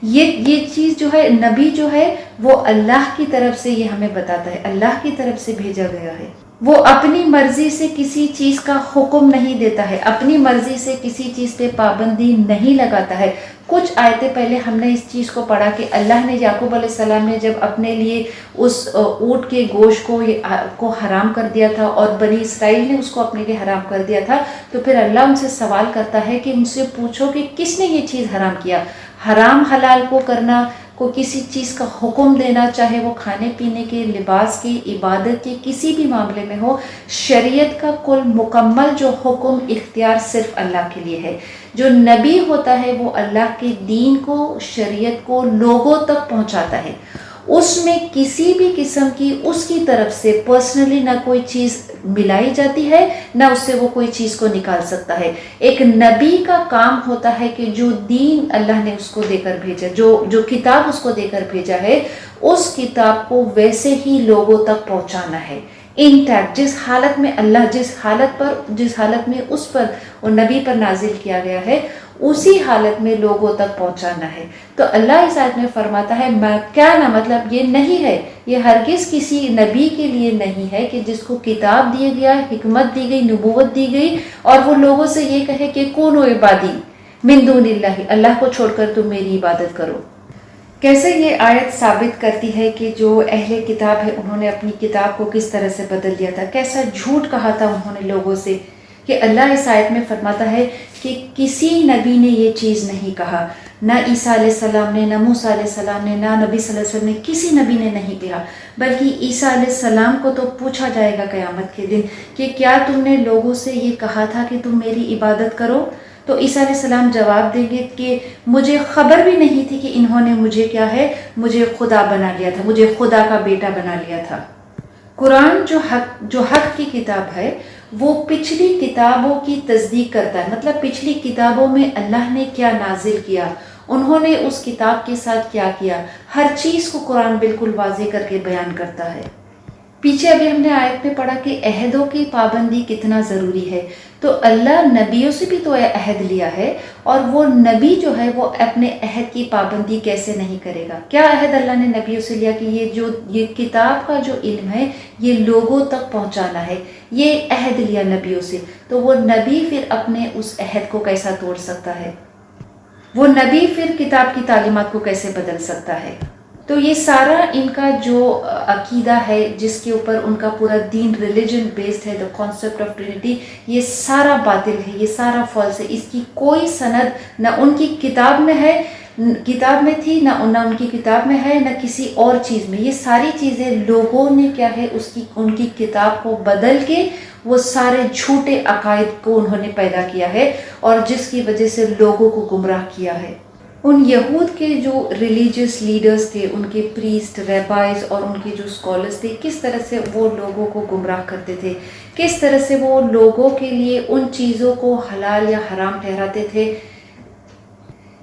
یہ چیز جو ہے، نبی جو ہے وہ اللہ کی طرف سے یہ ہمیں بتاتا ہے، اللہ کی طرف سے بھیجا گیا ہے. وہ اپنی مرضی سے کسی چیز کا حکم نہیں دیتا ہے، اپنی مرضی سے کسی چیز پہ پابندی نہیں لگاتا ہے. کچھ آیتیں پہلے ہم نے اس چیز کو پڑھا کہ اللہ نے یعقوب علیہ السلام نے جب اپنے لیے اس اونٹ کے گوشت کو حرام کر دیا تھا اور بنی اسرائیل نے اس کو اپنے لیے حرام کر دیا تھا، تو پھر اللہ ان سے سوال کرتا ہے کہ ان سے پوچھو کہ کس نے یہ چیز حرام کیا. حرام حلال کو کرنا، کو کسی چیز کا حکم دینا، چاہے وہ کھانے پینے کے، لباس کی، عبادت کے کسی بھی معاملے میں ہو، شریعت کا کل مکمل جو حکم اختیار صرف اللہ کے لیے ہے. جو نبی ہوتا ہے وہ اللہ کے دین کو، شریعت کو لوگوں تک پہنچاتا ہے. اس میں کسی بھی قسم کی اس کی طرف سے پرسنلی نہ کوئی چیز ملائی جاتی ہے، نہ اس سے وہ کوئی چیز کو نکال سکتا ہے. ایک نبی کا کام ہوتا ہے کہ جو دین اللہ نے اس کو دے کر بھیجا، جو کتاب اس کو دے کر بھیجا ہے، اس کتاب کو ویسے ہی لوگوں تک پہنچانا ہے. انٹیکٹ، جس حالت میں اللہ جس حالت میں اس پر اور نبی پر نازل کیا گیا ہے، اسی حالت میں لوگوں تک پہنچانا ہے. تو اللہ اس آیت میں فرماتا ہے کیا نہ، مطلب یہ نہیں ہے، یہ ہرگز کسی نبی کے لیے نہیں ہے کہ جس کو کتاب دی گیا، حکمت دی گئی، نبوت دی گئی، اور وہ لوگوں سے یہ کہے کہ کونو عبادی من دون اللہ، اللہ کو چھوڑ کر تم میری عبادت کرو. کیسے یہ آیت ثابت کرتی ہے کہ جو اہل کتاب ہے انہوں نے اپنی کتاب کو کس طرح سے بدل دیا تھا، کیسا جھوٹ کہا تھا انہوں نے لوگوں سے. کہ اللہ اس آیت میں فرماتا ہے کہ کسی نبی نے یہ چیز نہیں کہا، نہ عیسیٰ علیہ السلام نے، نہ موسیٰ علیہ السلام نے، نہ نبی صلی اللہ علیہ وسلم نے، کسی نبی نے نہیں کہا. بلکہ عیسیٰ علیہ السلام کو تو پوچھا جائے گا قیامت کے دن کہ کیا تم نے لوگوں سے یہ کہا تھا کہ تم میری عبادت کرو؟ تو عیسیٰ علیہ السلام جواب دیں گے کہ مجھے خبر بھی نہیں تھی کہ انہوں نے مجھے کیا ہے، مجھے خدا بنا لیا تھا، مجھے خدا کا بیٹا بنا لیا تھا. قرآن جو حق کی کتاب ہے وہ پچھلی کتابوں کی تصدیق کرتا ہے. مطلب پچھلی کتابوں میں اللہ نے کیا نازل کیا، انہوں نے اس کتاب کے ساتھ کیا کیا، ہر چیز کو قرآن بالکل واضح کر کے بیان کرتا ہے. پیچھے ابھی ہم نے آیت میں پڑھا کہ عہدوں کی پابندی کتنا ضروری ہے. تو اللہ نبیوں سے بھی تو عہد لیا ہے، اور وہ نبی جو ہے وہ اپنے عہد کی پابندی کیسے نہیں کرے گا. کیا عہد اللہ نے نبیوں سے لیا کہ یہ کتاب کا جو علم ہے یہ لوگوں تک پہنچانا ہے، یہ عہد لیا نبیوں سے. تو وہ نبی پھر اپنے اس عہد کو کیسا توڑ سکتا ہے، وہ نبی پھر کتاب کی تعلیمات کو کیسے بدل سکتا ہے. تو یہ سارا ان کا جو عقیدہ ہے جس کے اوپر ان کا پورا دین ریلیجن بیسڈ ہے، دا کانسیپٹ آف ٹرینٹی، یہ سارا باطل ہے، یہ سارا فالس ہے. اس کی کوئی سند نہ ان کی کتاب میں ہے، کتاب میں تھی، نہ ان کی کتاب میں ہے، نہ کسی اور چیز میں. یہ ساری چیزیں لوگوں نے کیا ہے ان کی کتاب کو بدل کے وہ سارے جھوٹے عقائد کو انہوں نے پیدا کیا ہے، اور جس کی وجہ سے لوگوں کو گمراہ کیا ہے. ان یہود کے جو ریلیجیس لیڈرز تھے، ان کے پریسٹ، ریبائز اور ان کے جو اسکالرز تھے، کس طرح سے وہ لوگوں کو گمراہ کرتے تھے، کس طرح سے وہ لوگوں کے لیے ان چیزوں کو حلال یا حرام ٹھہراتے تھے.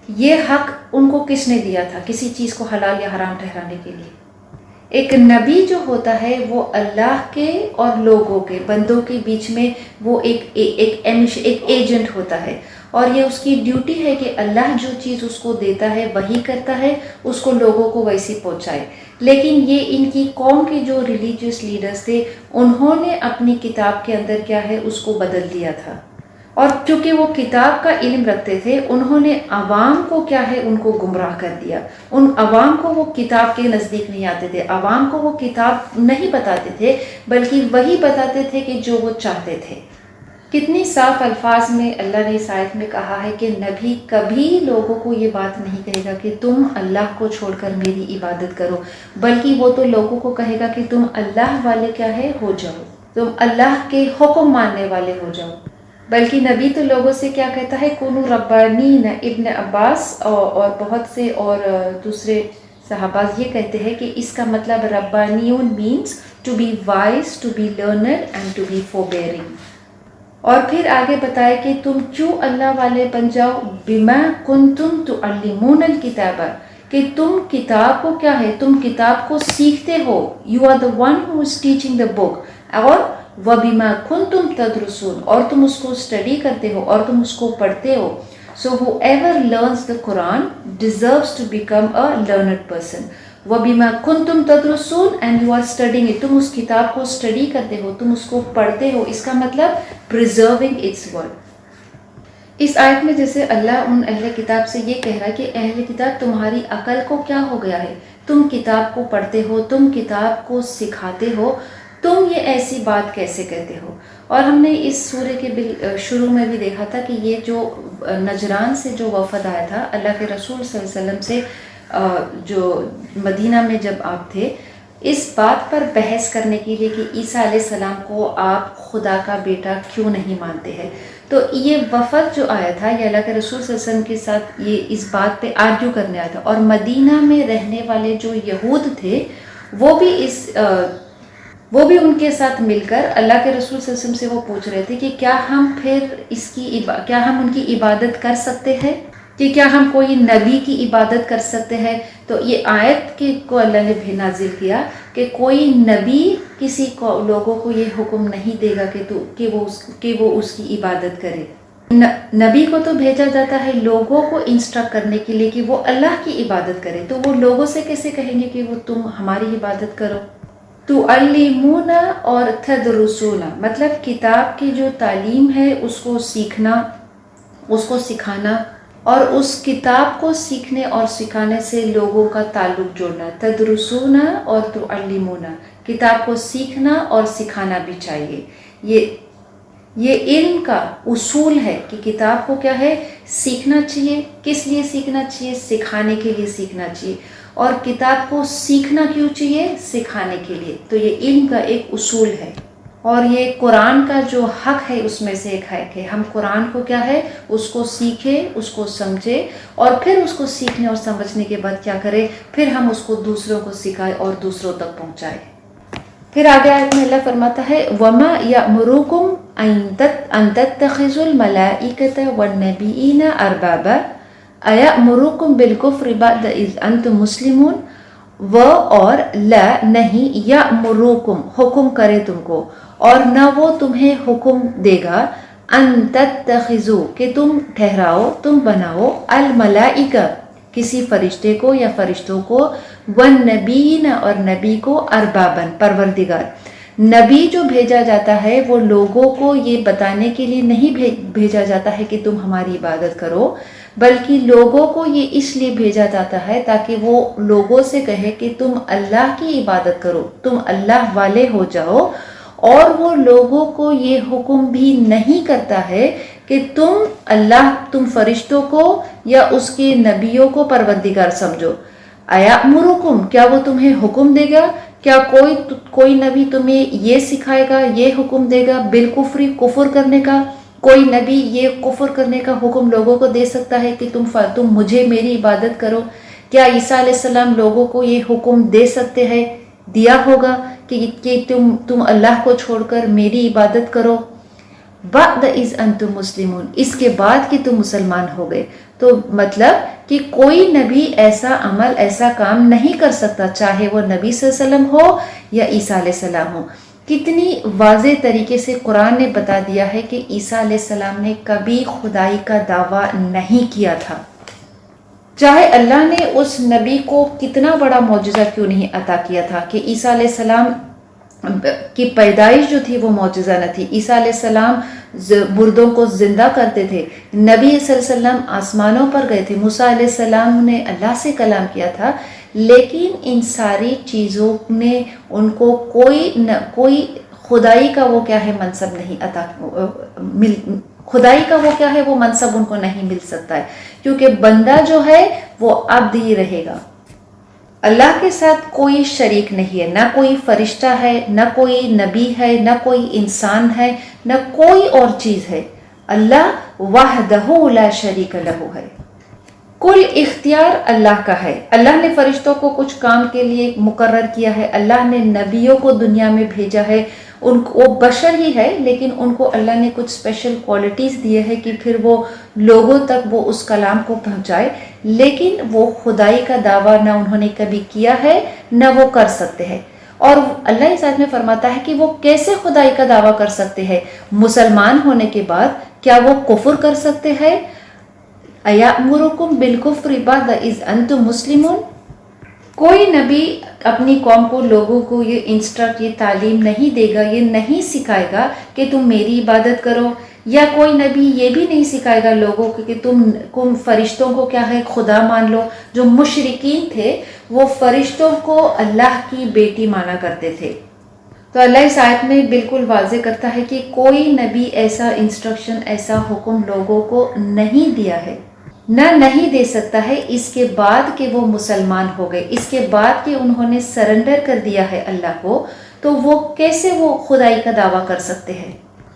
یہ حق ان کو کس نے دیا تھا کسی چیز کو حلال یا حرام ٹھہرانے کے لیے؟ ایک نبی جو ہوتا ہے وہ اللہ کے اور لوگوں کے، بندوں کے بیچ میں وہ ایک ایجنٹ ہوتا ہے، اور یہ اس کی ڈیوٹی ہے کہ اللہ جو چیز اس کو دیتا ہے وہی کرتا ہے، اس کو لوگوں کو ویسی پہنچائے. لیکن یہ ان کی قوم کے جو ریلیجیس لیڈرز تھے، انہوں نے اپنی کتاب کے اندر کیا ہے اس کو بدل دیا تھا. اور چونکہ وہ کتاب کا علم رکھتے تھے، انہوں نے عوام کو کیا ہے ان کو گمراہ کر دیا. ان عوام کو وہ کتاب کے نزدیک نہیں آتے تھے، عوام کو وہ کتاب نہیں بتاتے تھے، بلکہ وہی بتاتے تھے کہ جو وہ چاہتے تھے. کتنی صاف الفاظ میں اللہ نے اس آیت میں کہا ہے کہ نبی کبھی لوگوں کو یہ بات نہیں کہے گا کہ تم اللہ کو چھوڑ کر میری عبادت کرو، بلکہ وہ تو لوگوں کو کہے گا کہ تم اللہ والے کیا ہے ہو جاؤ، تم اللہ کے حکم ماننے والے ہو جاؤ. بلکہ نبی تو لوگوں سے کیا کہتا ہے، کونو ربانین. ابن عباس اور بہت سے اور دوسرے صحابہ یہ کہتے ہیں کہ اس کا مطلب ربانیون means to be wise, to be learned and to be forbearing. اور پھر آگے بتایا کہ تم کیوں اللہ والے بن جاؤ، بما کنتم تعلمون الکتاب، کہ تم کتاب کو کیا ہے، تم کتاب کو سیکھتے ہو. You are the one who is teaching the book. اور وَبِمَا كُنْتُمْ تَدْرُسُونَ، اور تم اس کو اسٹڈی کرتے ہو اور تم اس کو پڑھتے ہو. So whoever learns the Quran deserves to become a learned person. وَبِمَا كُنْتُمْ تَدْرُسُونَ and you are studying it. تم اس کتاب کو اسٹڈی کرتے ہو، تم اس کو پڑھتے ہو. اس کا مطلب preserving its word. اس آیت میں جیسے اللہ ان اہل کتاب سے یہ کہہ رہا ہے کہ اہل کتاب تمہاری عقل کو کیا ہو گیا ہے، تم کتاب کو پڑھتے ہو، تم کتاب کو سکھاتے ہو، تم یہ ایسی بات کیسے کہتے ہو. اور ہم نے اس سورے کے شروع میں بھی دیکھا تھا کہ یہ جو نجران سے جو وفد آیا تھا اللہ کے رسول صلی اللہ علیہ وسلم سے، جو مدینہ میں جب آپ تھے، اس بات پر بحث کرنے کے لیے کہ عیسیٰ علیہ السلام کو آپ خدا کا بیٹا کیوں نہیں مانتے ہیں. تو یہ وفد جو آیا تھا یہ اللہ کے رسول صلی اللہ علیہ وسلم کے ساتھ یہ اس بات پہ آرگیو کرنے آیا تھا. اور مدینہ میں رہنے والے جو یہود تھے وہ بھی ان کے ساتھ مل کر اللہ کے رسول صلی اللہ علیہ وسلم سے وہ پوچھ رہے تھے کہ کیا ہم پھر کیا ہم ان کی عبادت کر سکتے ہیں، کہ کیا ہم کوئی نبی کی عبادت کر سکتے ہیں. تو یہ آیت کو اللہ نے بھی نازل کیا کہ کوئی نبی کسی لوگوں کو یہ حکم نہیں دے گا کہ وہ اس کی عبادت کرے. نبی کو تو بھیجا جاتا ہے لوگوں کو انسٹرکٹ کرنے کے لیے کہ وہ اللہ کی عبادت کرے. تو وہ لوگوں سے کیسے کہیں گے کہ وہ تم ہماری عبادت کرو. تعلمون اور تدرسون مطلب کتاب کی جو تعلیم ہے اس کو سیکھنا، اس کو سکھانا، اور اس کتاب کو سیکھنے اور سکھانے سے لوگوں کا تعلق جوڑنا. تدرسون اور تعلمون، کتاب کو سیکھنا اور سکھانا بھی چاہیے. یہ علم کا اصول ہے کہ کتاب کو کیا ہے سیکھنا چاہیے. کس لیے سیکھنا چاہیے؟ سکھانے کے لیے سیکھنا چاہیے. اور کتاب کو سیکھنا کیوں چاہیے؟ سکھانے کے لیے. تو یہ علم کا ایک اصول ہے، اور یہ قرآن کا جو حق ہے اس میں سے ایک ہے کہ ہم قرآن کو کیا ہے اس کو سیکھیں، اس کو سمجھے، اور پھر اس کو سیکھنے اور سمجھنے کے بعد کیا کرے، پھر ہم اس کو دوسروں کو سکھائے اور دوسروں تک پہنچائے. پھر آگے آیت میں اللہ فرماتا ہے وَمَا يَأْمُرُكُمْ أَن تَتَّخِذُوا الْمَلَائِكَةَ وَالنَّبِيِّينَ أَرْبَابًا أَيَأْمُرُكُمْ بِالْكُفْرِ بَعْدَ إِذْ أَنْتُمْ مُسْلِمُونَ. وہ اور لا نہیں، یأمرکم حکم کرے تم کو، اور نہ وہ تمہیں حکم دے گا ان تتخذوا کہ تم ٹھہراؤ، تم بناؤ الملائکہ کسی فرشتے کو یا فرشتوں کو، والنبیین اور نبی کو، اربابن پروردگار. نبی جو بھیجا جاتا ہے وہ لوگوں کو یہ بتانے کے لیے نہیں بھیجا جاتا ہے کہ تم ہماری عبادت کرو، بلکہ لوگوں کو یہ اس لیے بھیجا جاتا ہے تاکہ وہ لوگوں سے کہے کہ تم اللہ کی عبادت کرو، تم اللہ والے ہو جاؤ. اور وہ لوگوں کو یہ حکم بھی نہیں کرتا ہے کہ تم فرشتوں کو یا اس کے نبیوں کو پروردگار سمجھو. ایامرکم کیا وہ تمہیں حکم دے گا؟ کیا کوئی نبی تمہیں یہ سکھائے گا، یہ حکم دے گا بالکفری کفر کرنے کا؟ کوئی نبی یہ کفر کرنے کا حکم لوگوں کو دے سکتا ہے کہ تم مجھے میری عبادت کرو؟ کیا عیسیٰ علیہ السلام لوگوں کو یہ حکم دے سکتے ہیں، دیا ہوگا کہ تم اللہ کو چھوڑ کر میری عبادت کرو؟ بعد اذ انتم مسلمون، اس کے بعد کہ تم مسلمان ہو گئے. تو مطلب کہ کوئی نبی ایسا عمل، ایسا کام نہیں کر سکتا، چاہے وہ نبی صلی اللہ علیہ وسلم ہو یا عیسیٰ علیہ السلام ہو. کتنی واضح طریقے سے قرآن نے بتا دیا ہے کہ عیسیٰ علیہ السلام نے کبھی خدائی کا دعویٰ نہیں کیا تھا. چاہے اللہ نے اس نبی کو کتنا بڑا معجزہ کیوں نہیں عطا کیا تھا کہ عیسیٰ علیہ السلام کی پیدائش جو تھی وہ معجزہ نہ تھی. عیسیٰ علیہ السلام مردوں کو زندہ کرتے تھے. نبی صلی اللہ علیہ وسلم آسمانوں پر گئے تھے. موسیٰ علیہ السلام نے اللہ سے کلام کیا تھا. لیکن ان ساری چیزوں نے ان کو کوئی خدائی کا وہ کیا ہے منصب نہیں عطا، خدائی کا وہ کیا ہے وہ منصب ان کو نہیں مل سکتا ہے، کیونکہ بندہ جو ہے وہ عبد ہی رہے گا. اللہ کے ساتھ کوئی شریک نہیں ہے، نہ کوئی فرشتہ ہے، نہ کوئی نبی ہے، نہ کوئی انسان ہے، نہ کوئی اور چیز ہے. اللہ وحدہ لا شریک لہ ہے. کل اختیار اللہ کا ہے. اللہ نے فرشتوں کو کچھ کام کے لیے مقرر کیا ہے. اللہ نے نبیوں کو دنیا میں بھیجا ہے. وہ بشر ہی ہے، لیکن ان کو اللہ نے کچھ اسپیشل کوالٹیز دیے ہیں کہ پھر وہ لوگوں تک وہ اس کلام کو پہنچائے. لیکن وہ خدائی کا دعویٰ نہ انہوں نے کبھی کیا ہے، نہ وہ کر سکتے ہیں. اور اللہ اس آیت میں فرماتا ہے کہ وہ کیسے خدائی کا دعویٰ کر سکتے ہیں. مسلمان ہونے کے بعد کیا وہ کفر کر سکتے ہیں؟ اَیَأْمُرُکُم بِالْکُفْرِ بَعْدَ اِذْ أَنْتُم مُسْلِمُونَ. کوئی نبی اپنی قوم کو، لوگوں کو یہ تعلیم نہیں دے گا، یہ نہیں سکھائے گا کہ تم میری عبادت کرو. یا کوئی نبی یہ بھی نہیں سکھائے گا لوگوں کو کہ تم فرشتوں کو کیا ہے خدا مان لو. جو مشرکین تھے وہ فرشتوں کو اللہ کی بیٹی مانا کرتے تھے. تو اللہ اس آیت میں بالکل واضح کرتا ہے کہ کوئی نبی ایسا انسٹرکشن، ایسا حکم لوگوں کو نہیں دیا ہے، نہ نہیں دے سکتا ہے اس کے بعد کہ وہ مسلمان ہو گئے، اس کے بعد کہ انہوں نے سرنڈر کر دیا ہے اللہ کو. تو وہ کیسے وہ خدائی کا دعویٰ کر سکتے ہیں؟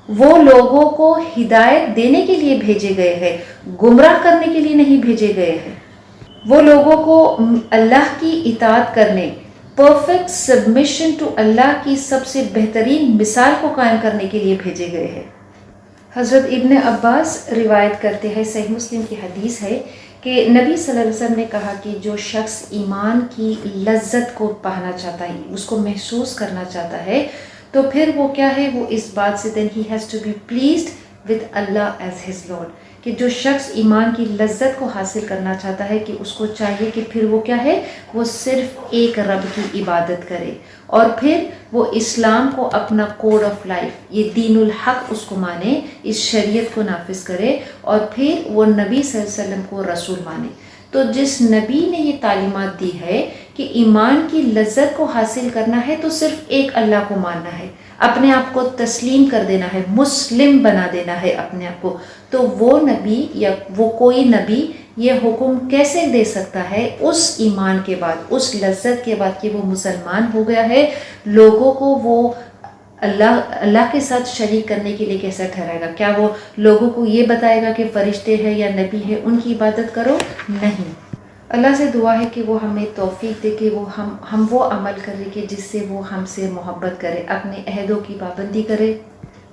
وہ لوگوں کو ہدایت دینے کے لیے بھیجے گئے ہیں، گمراہ کرنے کے لیے نہیں بھیجے گئے ہیں. وہ لوگوں کو اللہ کی اطاعت کرنے، پرفیکٹ سبمیشن ٹو اللہ کی سب سے بہترین مثال کو قائم کرنے کے لیے بھیجے گئے ہیں. حضرت ابن عباس روایت کرتے ہیں، صحیح مسلم کی حدیث ہے کہ نبی صلی اللہ علیہ وسلم نے کہا کہ جو شخص ایمان کی لذت کو پانا چاہتا ہے، اس کو محسوس کرنا چاہتا ہے، تو پھر وہ کیا ہے، وہ اس بات سے then he has to be pleased with Allah as his Lord. کہ جو شخص ایمان کی لذت کو حاصل کرنا چاہتا ہے کہ اس کو چاہیے کہ پھر وہ کیا ہے، وہ صرف ایک رب کی عبادت کرے، اور پھر وہ اسلام کو اپنا کوڈ آف لائف، یہ دین الحق اس کو مانے، اس شریعت کو نافذ کرے، اور پھر وہ نبی صلی اللہ علیہ وسلم کو رسول مانے. تو جس نبی نے یہ تعلیمات دی ہے کہ ایمان کی لذت کو حاصل کرنا ہے تو صرف ایک اللہ کو ماننا ہے، اپنے آپ کو تسلیم کر دینا ہے، مسلم بنا دینا ہے اپنے آپ کو، تو وہ نبی یا وہ کوئی نبی یہ حکم کیسے دے سکتا ہے اس ایمان کے بعد، اس لذت کے بعد کہ وہ مسلمان ہو گیا ہے، لوگوں کو وہ اللہ کے ساتھ شریک کرنے کے لیے کیسا ٹھہرائے گا؟ کیا وہ لوگوں کو یہ بتائے گا کہ فرشتے ہیں یا نبی ہے ان کی عبادت کرو؟ نہیں. اللہ سے دعا ہے کہ وہ ہمیں توفیق دے کہ وہ ہم وہ عمل کریں کہ جس سے وہ ہم سے محبت کرے، اپنے عہدوں کی پابندی کرے،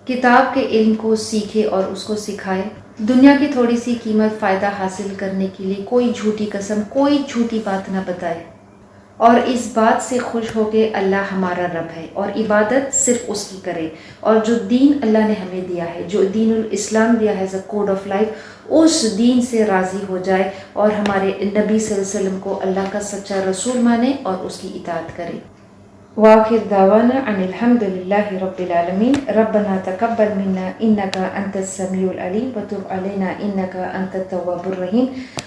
کتاب کے علم کو سیکھے اور اس کو سکھائے، دنیا کی تھوڑی سی قیمت فائدہ حاصل کرنے کے لیے کوئی جھوٹی قسم، کوئی جھوٹی بات نہ بتائے، اور اس بات سے خوش ہو کہ اللہ ہمارا رب ہے اور عبادت صرف اس کی کرے، اور جو دین اللہ نے ہمیں دیا ہے، جو دین الاسلام دیا ہے as a code of life, اس دین سے راضی ہو جائے اور ہمارے نبی صلی اللہ علیہ وسلم کو اللہ کا سچا رسول مانے اور اس کی اطاعت کرے. وآخر دعوانا ان الحمد للہ رب العالمین. ربنا تقبل منا انک انت السمیع العلیم وتب علینا انک انت التواب الرحیم.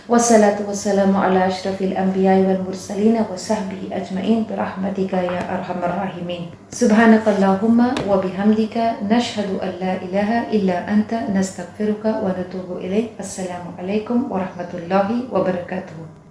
والصلاة والسلام علی اشرف الانبیاء والمرسلین وصحبہ اجمعین برحمتک یا ارحم الراحمین. سبحانک اللہم وبحمدک نشہد ان لا الہ الا انت نستغفرک ونتوب الیک. السلام علیکم ورحمۃ اللہ وبرکاتہ.